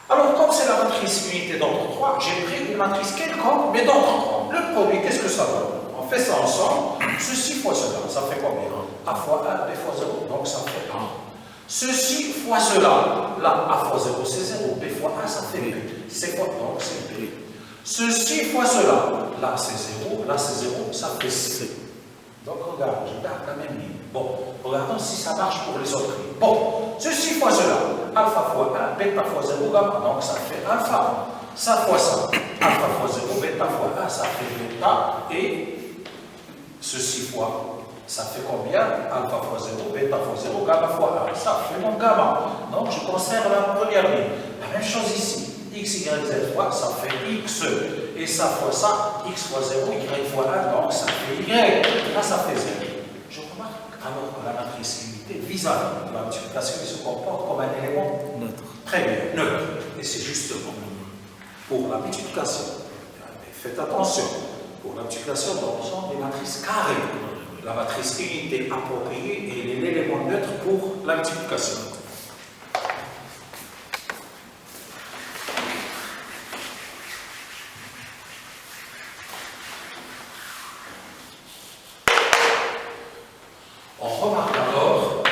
Alors, comme c'est la matrice unité d'ordre 3, j'ai pris une matrice quelconque, mais d'ordre 3. Le produit, qu'est-ce que ça donne? On fait ça ensemble. Ceci fois cela, ça fait combien? A fois 1, B fois 0, donc ça fait 1. Ceci fois cela, là, A fois 0, c'est 0, B fois 1, ça fait B. C'est quoi? Donc, c'est B. Ceci fois cela, là c'est 0, là c'est 0, ça fait C. Donc regarde, je garde la même ligne. Bon, regardons si ça marche pour les autres lignes. Bon, ceci fois cela, alpha fois 1, bêta fois 0, gamma, donc ça fait alpha. Ça fois ça, alpha fois 0, bêta fois 1, ça fait bêta, et ceci fois, ça fait combien? Alpha fois 0, bêta fois 0, gamma fois 1, ça fait mon gamma. Donc je conserve la première ligne. La même chose ici. X, Y, Z fois, ça fait X. Et ça fois ça, X fois 0, Y fois 1, donc ça fait Y. Là, ça fait 0. Je remarque alors que la matrice unité vis-à-vis de la multiplication se comporte comme un élément neutre. Très bien, neutre. Et c'est justement pour la multiplication. Faites attention. Pour la multiplication, donc, ce sont des matrices carrées. La matrice unité appropriée est l'élément neutre pour la multiplication. On remarque alors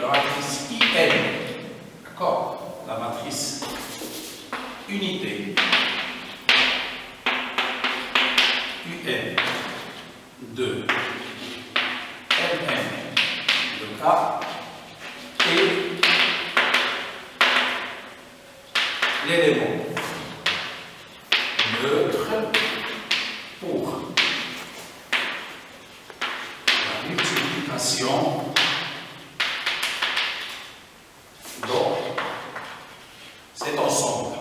la matrice IN, d'accord? La matrice unité UN de MN de K et l'élément neutre pour la multiplication dans cet ensemble.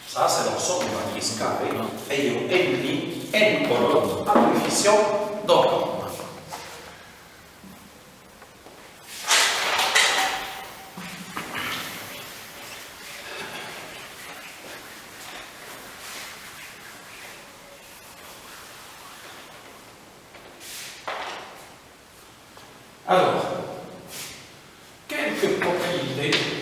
Ça, c'est l'ensemble de matrices carrées ayant n lignes, n colonnes à coefficient d'ordre. Alors, quelques propriétés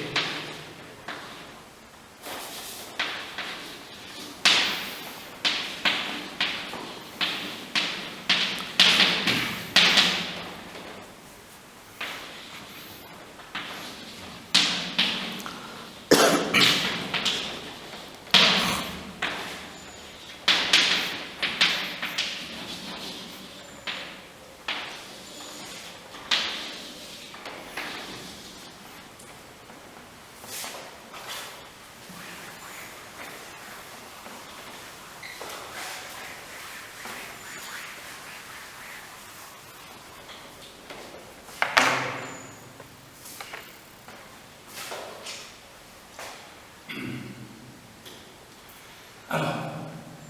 Alors,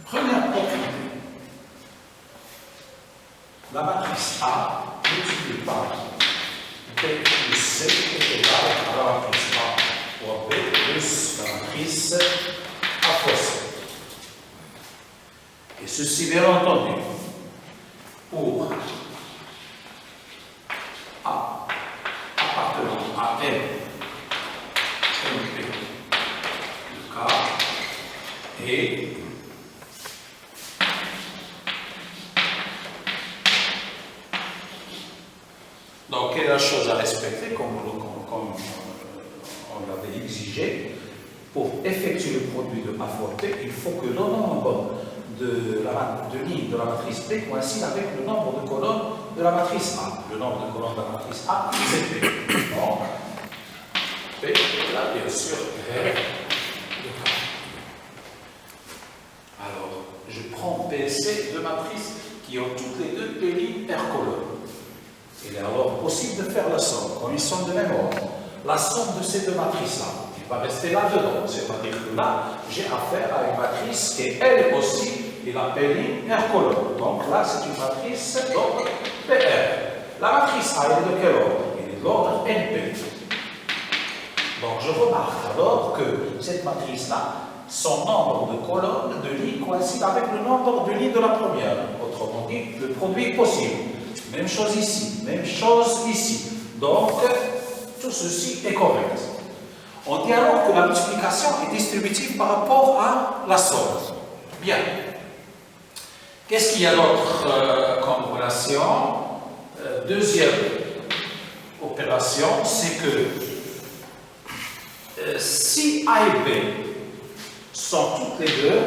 première propriété. La matrice A multipliée par B plus C est égale à la matrice A fois B plus la matrice A fois C. Et ceci, bien entendu, pour A appartenant à M, MP, de K, et donc, quelle est la chose à respecter, comme on l'avait exigé? Pour effectuer le produit de A fois B, il faut que le nombre de lignes de la matrice B coïncide avec le nombre de colonnes de la matrice A. Le nombre de colonnes de la matrice A, c'est B. Donc, B est là, bien sûr, R de K. Alors, je prends P et C, deux matrices qui ont toutes les deux P lignes R colonnes. Il est alors possible de faire la somme, comme ils sont de même ordre. La somme de ces deux matrices-là, il va rester là-dedans. C'est-à-dire que là, j'ai affaire à une matrice qui est elle aussi, il appelle R colonne. Donc là, c'est une matrice d'ordre PR. La matrice A, elle est de quel ordre? Elle est de l'ordre NP. Donc je remarque alors que cette matrice-là, son nombre de colonnes, de lignes coïncide avec le nombre de lignes de la première. Autrement dit, le produit est possible. Même chose ici, même chose ici. Donc, tout ceci est correct. On dit alors que la multiplication est distributive par rapport à la somme. Bien. Qu'est-ce qu'il y a d'autre comme relation? Deuxième opération, c'est que si A et B sont toutes les deux,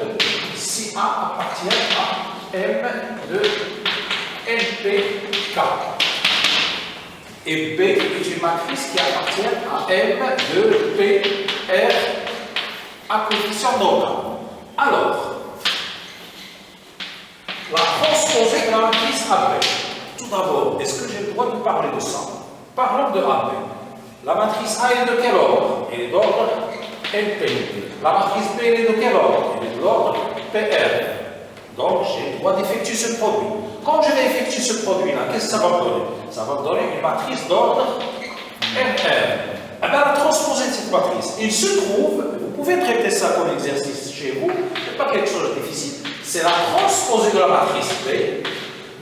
si A appartient à M de NPK et B est une matrice qui appartient à M de PR à coefficient normal. Alors, la transposée de la matrice AB. Tout d'abord, est-ce que j'ai le droit de parler de ça? Parlons de AB. La matrice A est de quel ordre? Elle est d'ordre NP. La matrice B elle est de quel ordre? Elle est de l'ordre PR. Donc, j'ai le droit d'effectuer ce produit. Quand je vais effectuer ce produit-là, qu'est-ce que ça va me donner? Ça va me donner une matrice d'ordre NR. Eh bien, la transposée de cette matrice, il se trouve, vous pouvez traiter ça comme exercice chez vous, ce n'est pas quelque chose de difficile, c'est la transposée de la matrice B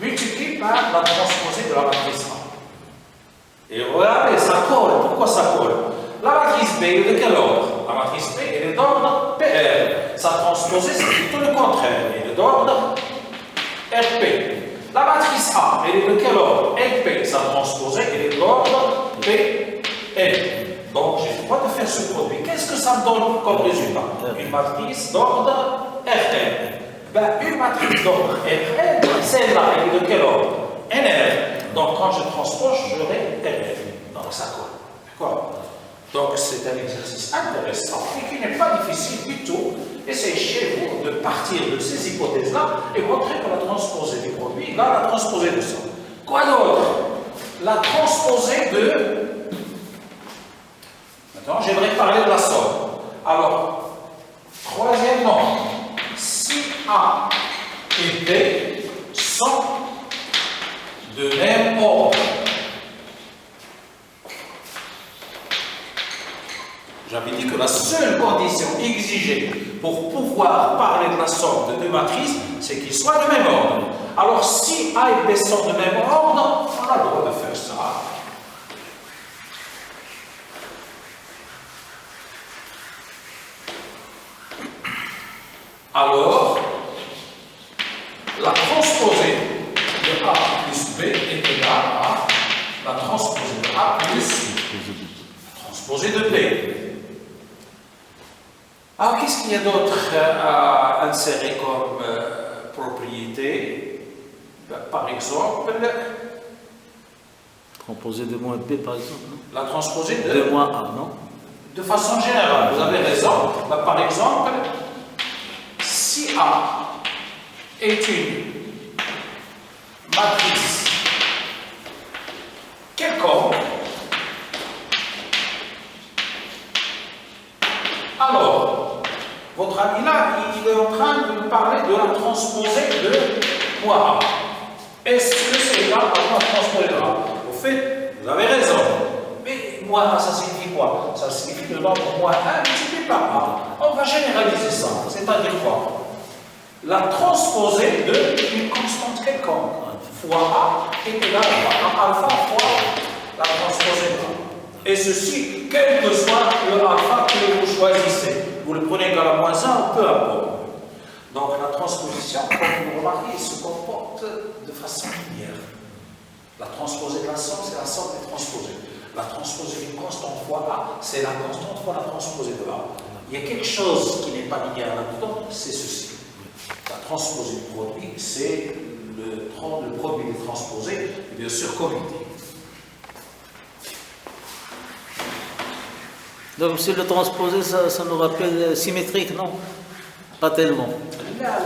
multipliée par la transposée de la matrice A. Et regardez, ça colle. Pourquoi ça colle? La matrice B est de quel ordre? La matrice B elle est d'ordre PR. Sa transposée, c'est plutôt le contraire. Elle est d'ordre RP. La matrice A, elle est de quel ordre? LP. Sa transposée, elle est de l'ordre PL. Donc, j'ai le droit de faire ce produit. Qu'est-ce que ça me donne comme résultat? Une matrice d'ordre RN. Ben, une matrice d'ordre RN, celle-là, elle est de quel ordre? NR. Donc, quand je transpose, j'aurai RN. Donc, ça colle. D'accord? Donc, c'est un exercice intéressant et qui n'est pas difficile du tout. Essayez chez vous de partir de ces hypothèses-là et montrer que la transposée du produit égale la transposée de ça. Quoi d'autre? La transposée de... Maintenant, j'aimerais parler de la somme. Alors, troisièmement, si A et B sont de même ordre, j'avais dit que la seule condition exigée pour pouvoir parler de la somme de deux matrices, c'est qu'ils soient de même ordre. Alors, si A et B sont de même ordre, on a le droit de faire ça. Alors, la transposée de A plus B est égale à la transposée de A plus la transposée de B. Alors, qu'est-ce qu'il y a d'autre à insérer comme propriété? Par exemple, Transposé de moins B, par exemple, non? la transposée De moins A, non? de façon générale, vous avez raison. Par exemple, si A est une matrice quelconque, alors, votre ami là, il il est en train de nous parler de la transposée de moi A. Est-ce que c'est égal à moi transposée de A? Au fait, vous avez raison. Mais moi A, ça signifie quoi? Ça signifie le nombre moins 1 multiplié par A. On va généraliser ça. C'est-à-dire quoi? La transposée d'une constante quelconque fois A est égale à alpha fois la transposée de A. Et ceci, quel que soit le alpha que vous choisissez. Vous le prenez à la moins 1 ou peu importe. Donc la transposition, comme vous remarquez, se comporte de façon linéaire. La transposée de la somme, c'est la somme des transposées. La transposée d'une constante fois A, c'est la constante fois la transposée de A. Il y a quelque chose qui n'est pas linéaire là-dedans, c'est ceci. La transposée du produit, c'est le produit des transposés, et bien sûr commutatif. Donc, monsieur, le transposé, ça nous rappelle symétrique, non? Pas tellement. Là,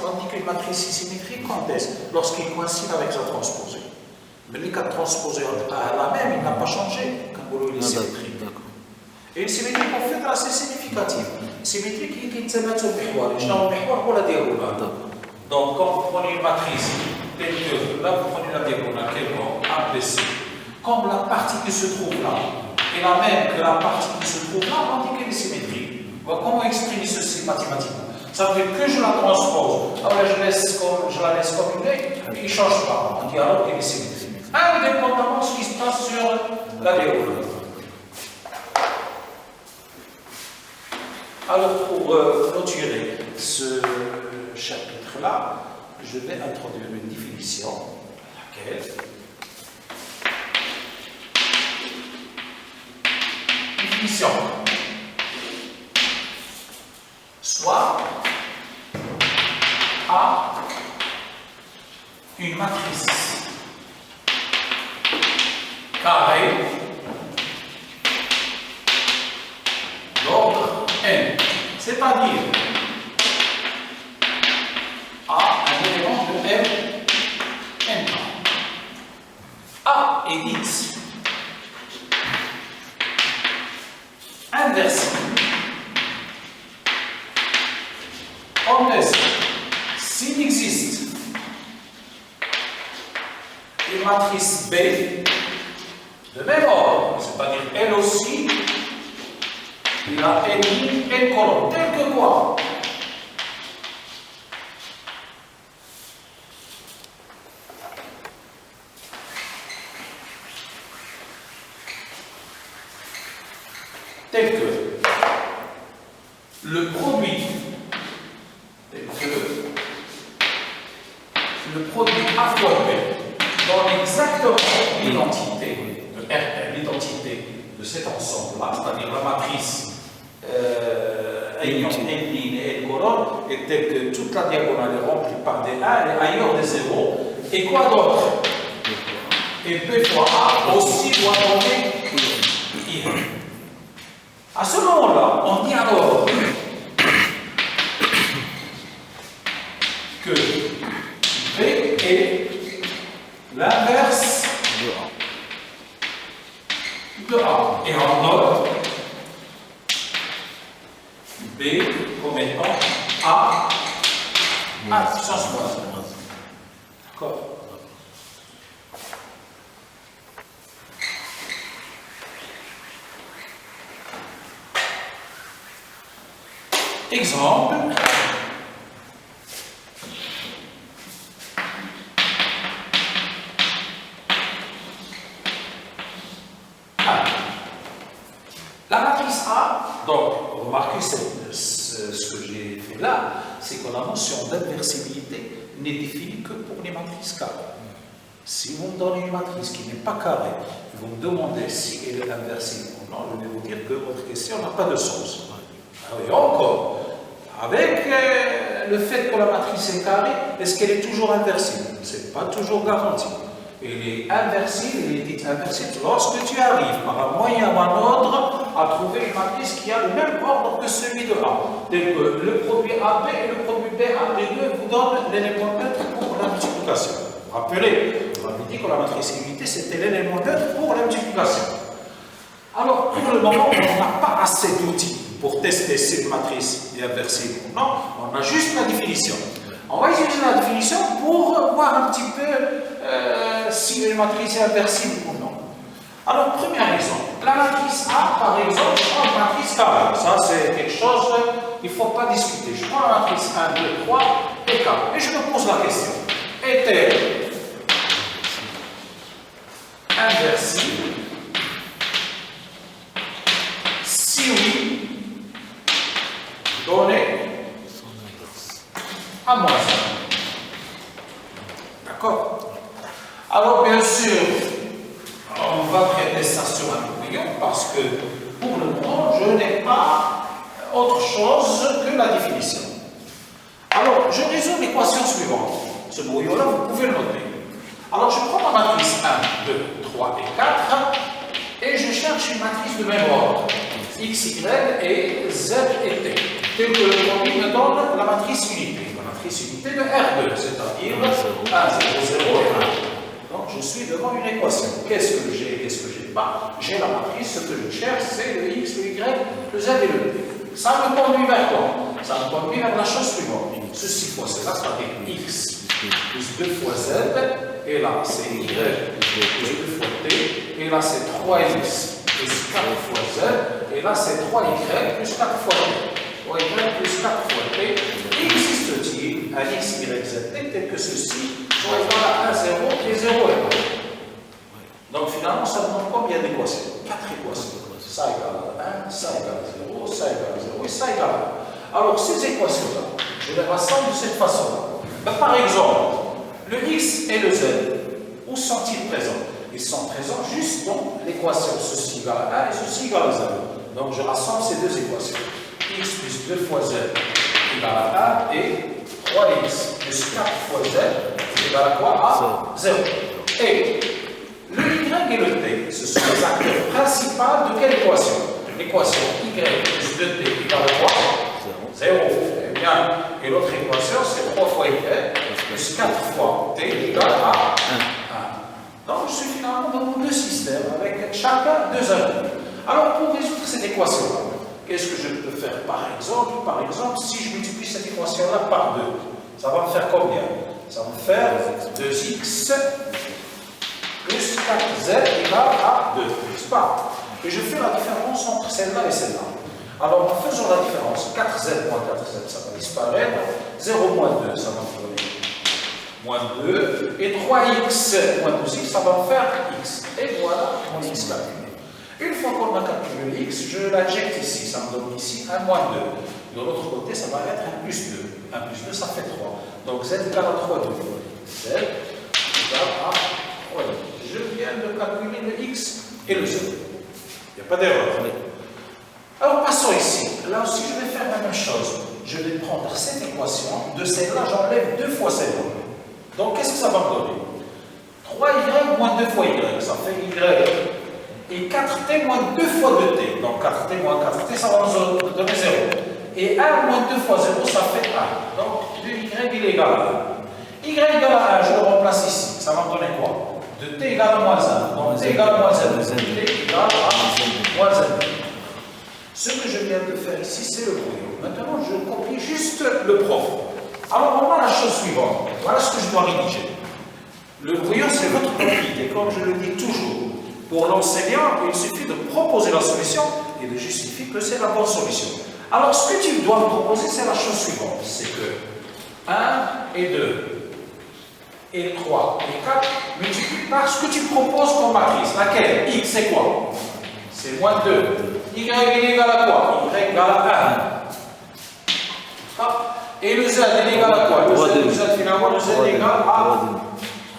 on dit qu'une matrice est symétrique quand est-ce? Lorsqu'il coïncide avec sa transposée. Mais les cas transposés à la même, il n'a pas changé quand il est symétrique. Et une symétrie, en fait, assez significative. Une symétrie qui est une donc, quand vous prenez une matrice, telle que là, vous prenez la diagonale, ABC, comme la partie qui se trouve là est la même que la partie qui se trouve là, on dit qu'elle est symétrique. Comment exprimer ceci mathématiquement? Ça veut dire que je la transpose, alors je la laisse comme elle est, et il ne change pas. On dit alors qu'elle est symétrique. Indépendamment de ce qui se passe sur la diagonale. Alors, pour clôturer ce chapitre-là, je vais introduire une définition, laquelle définition soit A une matrice carrée d'ordre n, c'est-à-dire A un élément de m n. A est x inversé. Omnes, s'il existe une matrice B de même ordre, c'est-à-dire elle aussi, il a n colonne, tel que quoi? Tel que le produit A fois B donne exactement l'identité de R, l'identité de cet ensemble-là, c'est-à-dire la matrice ayant n ligne et n colonne, et telle que toute la diagonale est remplie par des 1 et ailleurs des 0. Et quoi d'autre? Et B fois A aussi doit donner I. À ce moment-là, on dit alors que B est l'inverse de A. Et on note B comme étant A puissance moins. D'accord? Exemple. La matrice A, donc, remarquez ce que j'ai fait là, c'est que la notion d'inversibilité n'est définie que pour les matrices carrées. Si vous me donnez une matrice qui n'est pas carrée, vous me demandez si elle est inversible ou non, je vais vous dire que votre question n'a pas de sens. Et encore, avec le fait que la matrice est carrée, est-ce qu'elle est toujours inversible? Ce n'est pas toujours garanti. Elle est inversible, elle est dite inversible lorsque tu arrives par un moyen ou un autre à trouver une matrice qui a le même ordre que celui de A. Tel que le produit AB et le produit BA, les deux vous donnent l'élément neutre pour la multiplication. Rappelez, on avait dit que la matrice unité c'était l'élément neutre pour la multiplication. Alors, pour le moment, on n'a pas assez d'outils. pour tester si une matrice est inversible ou non, on a juste la définition. On va utiliser la définition pour voir un petit peu si une matrice est inversible ou non. Alors, premier exemple. La matrice A, par exemple, je prends une matrice carrée. Ça, c'est quelque chose qu'il ne faut pas discuter. Je prends la matrice 1, 2, 3 et 4. Et je me pose la question. Est-elle inversible? Si oui, donnez à moins 1. D'accord? Alors, bien sûr, on va traiter ça sur un brouillon parce que pour le moment, je n'ai pas autre chose que la définition. Alors, je résous l'équation suivante. Ce brouillon-là, vous pouvez le noter. Alors, je prends ma matrice 1, 2, 3 et 4 et je cherche une matrice de même ordre. X, Y et Z et T. Tel que le produit me donne la matrice unité. La matrice unité de R2, c'est-à-dire 1, 0, 0 et 1. Donc, je suis devant une équation. Qu'est-ce que j'ai, qu'est-ce que j'ai pas? J'ai la matrice, ce que je cherche, c'est le X, le Y, le Z et le T. Ça me conduit vers quoi? Ça me conduit vers la chose suivante. Ceci fois cela, c'est-à-dire X plus 2 fois Z, et là, c'est Y plus 2 fois T, et là, c'est 3X plus 4 fois Z, et là, c'est 3Y plus 4 fois T. 3Y plus 4 fois T. Existe-t-il un X, Y, Z, T tel que ceci soit égal à 1, 0 et 0 et 1. Donc finalement, ça demande combien d'équations? 4 équations. Ça égale à 1, ça égale à 0, ça égale à 0 et ça égale à 1. Alors ces équations-là, je les rassemble de cette façon-là. Ben, par exemple, le X et le Z, où sont-ils présents? Ils sont présents juste dans l'équation ceci égale à 1 et ceci égale à 0. Donc je rassemble ces deux équations. X plus 2 fois Z égale à 1 et 3x plus 4 fois Z égale à quoi? À 0. Et le Y et le T, ce sont les acteurs principaux de quelle équation? L'équation Y plus 2T égale à quoi? 0. Eh bien, et l'autre équation, c'est 3 fois Y plus 4 fois T égale à 1. Donc, je suis finalement dans mon deux systèmes avec chacun deux inputs. Alors, pour résoudre cette équation-là, qu'est-ce que je peux faire par exemple? Par exemple, si je multiplie cette équation-là par 2, ça va me faire combien? Ça va me faire 2x plus 4z égale à 2, n'est-ce pas? Et je fais la différence entre celle-là et celle-là. Alors, en faisant la différence, 4z moins 4z, ça va disparaître. 0 moins 2, ça va me donner moins 2. Et 3x moins 2x, ça va me faire x. Et voilà mon x calculé. Une fois qu'on a calculé le x, je l'injecte ici. Ça me donne ici 1 moins 2. De l'autre côté, ça va être 1 plus 2. 1 plus 2, ça fait 3. Donc z égale à 3 2. Z égale à 3 2. Je viens de calculer le x et le z. Il n'y a pas d'erreur. Alors passons ici. Là aussi, je vais faire la même chose. Je vais prendre cette équation. De celle-là, j'enlève 2 fois celle-là. Donc, qu'est-ce que ça va me donner? 3y moins 2 fois y, ça fait y. Et 4t moins 2 fois 2t. Donc, 4t moins 4t, ça va nous donner 0. Et 1 moins 2 fois 0, ça fait 1. Donc, 2y, il est égal à 1. Y égale à 1, je le remplace ici. Ça va me donner quoi? 2t égale à moins 1. Donc, t égale à moins 0. t égale à moins 0. Ce que je viens de faire ici, c'est le brouillon. Maintenant, je copie juste le propre. Alors, on a la chose suivante. Voilà ce que je dois rédiger. Le brouillon, c'est votre copie. Et comme je le dis toujours, pour l'enseignant, il suffit de proposer la solution et de justifier que c'est la bonne solution. Alors, ce que tu dois me proposer, c'est la chose suivante. C'est que 1 et 2 et 3 et 4 multipliés par ce que tu proposes comme matrice. Laquelle? X, c'est quoi? C'est moins 2. Y est égal à quoi? Y égale à 1. Et le Z est égal à quoi? Le Z finalement, le Z est égal à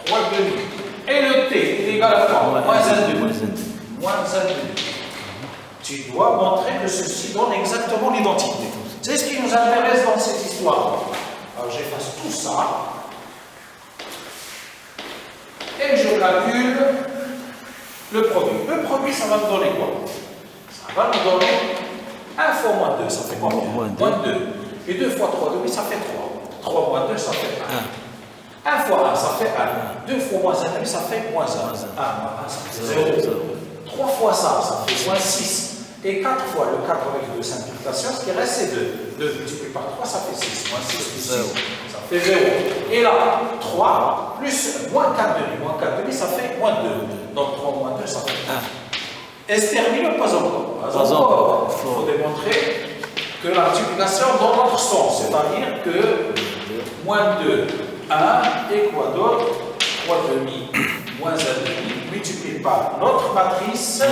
3,5. Et le T est égal à quoi? Moins Z2. Moins Z2. Tu dois montrer que ceci donne exactement l'identité. C'est ce qui nous intéresse dans cette histoire. Alors j'efface tout ça. Et je calcule le produit. Le produit, ça va me donner quoi? Ça va me donner 1 fois moins 2, ça fait combien? Moins 2. Et 2 fois 3, 2, ça fait 3. 3 moins 2, ça fait 1. 1 fois 1, ça fait 1. 2 fois moins 1, ça fait moins 1. 1 moins 1, ça fait 0. 3 fois ça, ça fait moins 6. Et 4 fois le 4 avec 2 simplifications, ce qui reste c'est 2. 2 multiplié par 3, ça fait 6. Moins 6 plus 6, ça fait 0. Et là, 3 plus moins 4 demi. Moins 4 demi, ça fait moins 2. Donc 3 moins 2, ça fait 1. Est-ce terminé ou pas encore? Pas encore. Il faut démontrer que la multiplication dans l'autre sens. C'est-à-dire que moins 2, 1, et quoi d'autre? 3 demi, moins 1 demi, multiplié par notre matrice.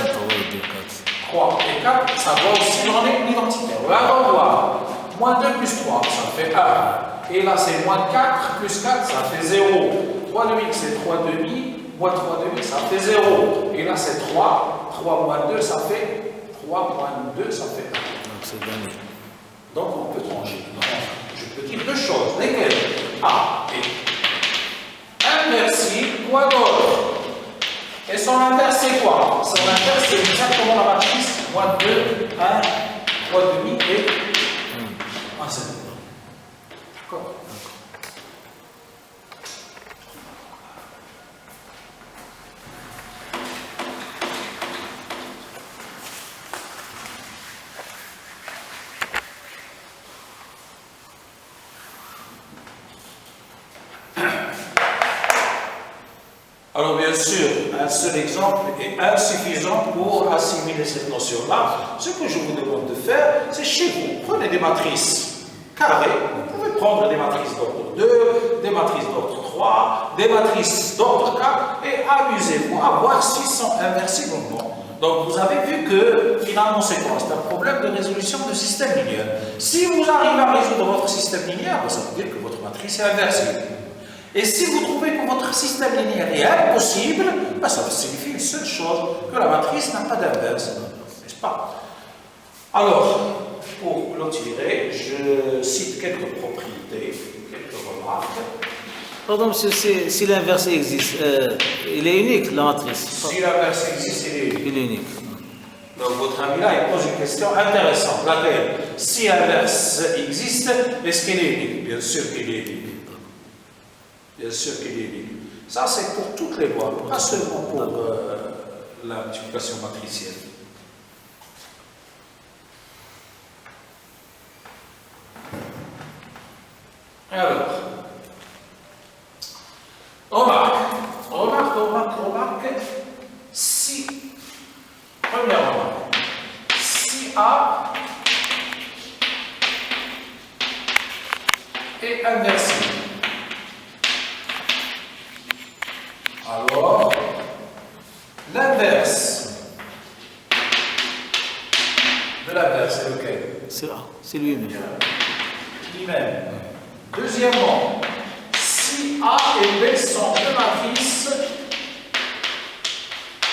3 et 4, ça va aussi donner une identité. On voir. Moins 2 plus 3, ça fait 1. Et là, c'est moins 4 plus 4, ça fait 0. 3 demi, c'est 3 demi. Moins 3 demi, ça fait 0. Et là, c'est 3. 3 moins 2, ça fait 3 moins 2, ça fait 1. Donc, c'est gagné. Donc, on peut trancher. Donc, je peux dire deux choses. Lesquelles? A et inversible, quoi d'autre? Et son inverse, c'est quoi? Son inverse, c'est exactement la matrice. Moins 2, 1, 3 demi et 1 7. D'accord? Alors bien sûr, un seul exemple est insuffisant pour assimiler cette notion-là. Ce que je vous demande de faire, c'est chez vous, prenez des matrices carrées, vous pouvez prendre des matrices d'ordre 2, des matrices d'ordre 3, des matrices d'ordre 4, et amusez-vous à voir s'ils sont inversibles ou non. Donc vous avez vu que finalement c'est quoi? C'est un problème de résolution de système linéaire. Si vous arrivez à résoudre votre système linéaire, ça veut dire que votre matrice est inversible. Et si vous trouvez que votre système linéaire est impossible, ça signifie une seule chose, que la matrice n'a pas d'inverse, n'est-ce pas? Alors, pour clôturer, je cite quelques propriétés, quelques remarques. Pardon, monsieur, si l'inverse existe, il est unique, la matrice. Si l'inverse existe, il est unique. Il est unique. Donc votre ami là, il pose une question intéressante, laquelle, si l'inverse existe, est-ce qu'il est unique? Bien sûr qu'il est unique. Bien sûr qu'il est unique. Ça, c'est pour toutes les voies, pas seulement pour la multiplication matricielle. Alors, remarque, si, première remarque, si A est inversible, alors, l'inverse de l'inverse, c'est lequel? C'est A, c'est lui-même. Lui-même. Deuxièmement, si A et B sont deux matrices,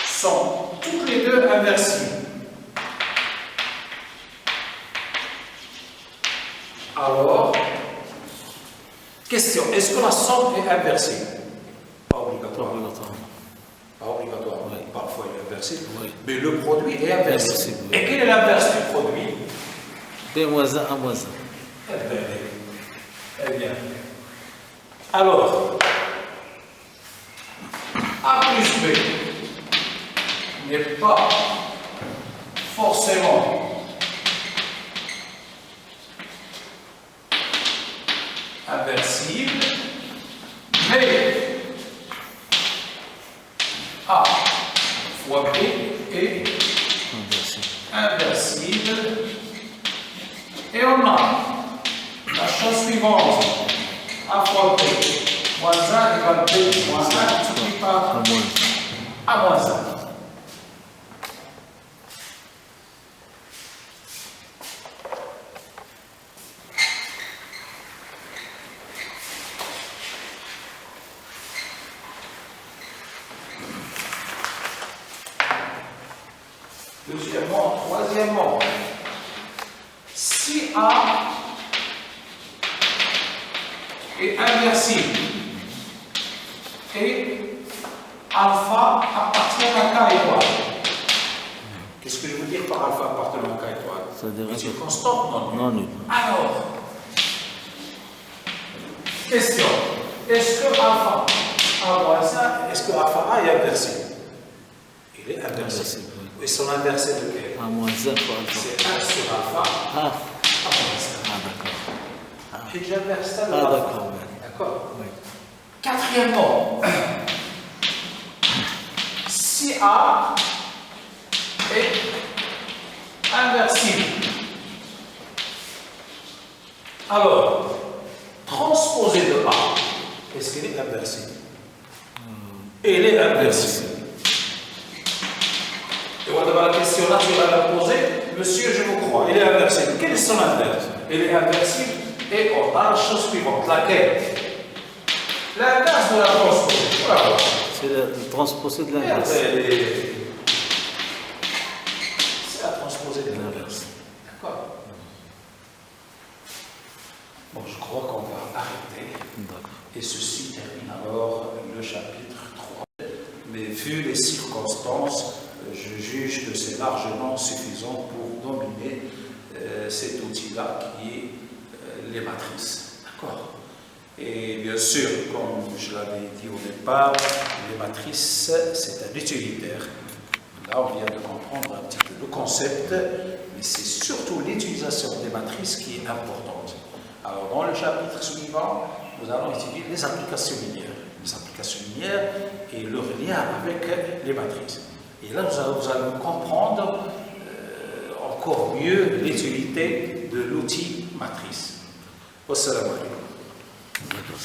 sont toutes les deux inversibles. Alors, question, est-ce que la somme est inversible? Pas obligatoire. Pas obligatoire. Oui. Parfois il est inversible. Oui. Mais le produit est inversible. Inversible, oui. Et quel est l'inverse du produit? B moins 1, A moins 1. Eh bien. Alors, A plus B n'est pas forcément inversible, mais A fois B est inversible. Et on a la chose suivante. A fois B moins 1 égale B moins 1 multiplié par A moins 1. Deuxièmement, troisièmement, si A est inversible et alpha appartient à K étoile. Qu'est-ce que je veux dire par alpha appartenant à K étoile? Est-il constant? Non. Non, nul. Alors, question, est-ce que alpha A moins 1, est-ce que alpha A est inversible? Il est inversible. Et son inverse c'est lequel? A moins 1 fois alpha. C'est 1 sur alpha Ah, à moins 1. d'accord. Et j'inverse ça de Ah, alpha. d'accord. Ouais. D'accord. Oui. Quatrièmement, si A est inversible, alors, transposé de A, est-ce qu'elle est inversible? Elle est inversible. Et voilà la question naturelle à poser. Monsieur, je vous crois, elle est inversible. Quel est son inverse? Elle est inversible et on a la chose suivante. Laquelle? L'inverse de la transposée. Voilà. C'est le transposé de l'inverse. C'est la transposée de l'inverse. D'accord. Bon, je crois qu'on va arrêter. D'accord. Et ceci termine alors le chapitre 3. Mais vu les circonstances, je juge que c'est largement suffisant pour dominer cet outil-là qui est les matrices. D'accord. Et bien sûr, comme je l'avais dit au départ, les matrices, c'est un utilitaire. Là, on vient de comprendre un petit peu le concept, mais c'est surtout l'utilisation des matrices qui est importante. Alors, dans le chapitre suivant, nous allons étudier les applications linéaires. Les applications linéaires et leur lien avec les matrices. Et là, vous allez comprendre encore mieux l'utilité de l'outil matrice. Wassalamu alaikum. D'accord.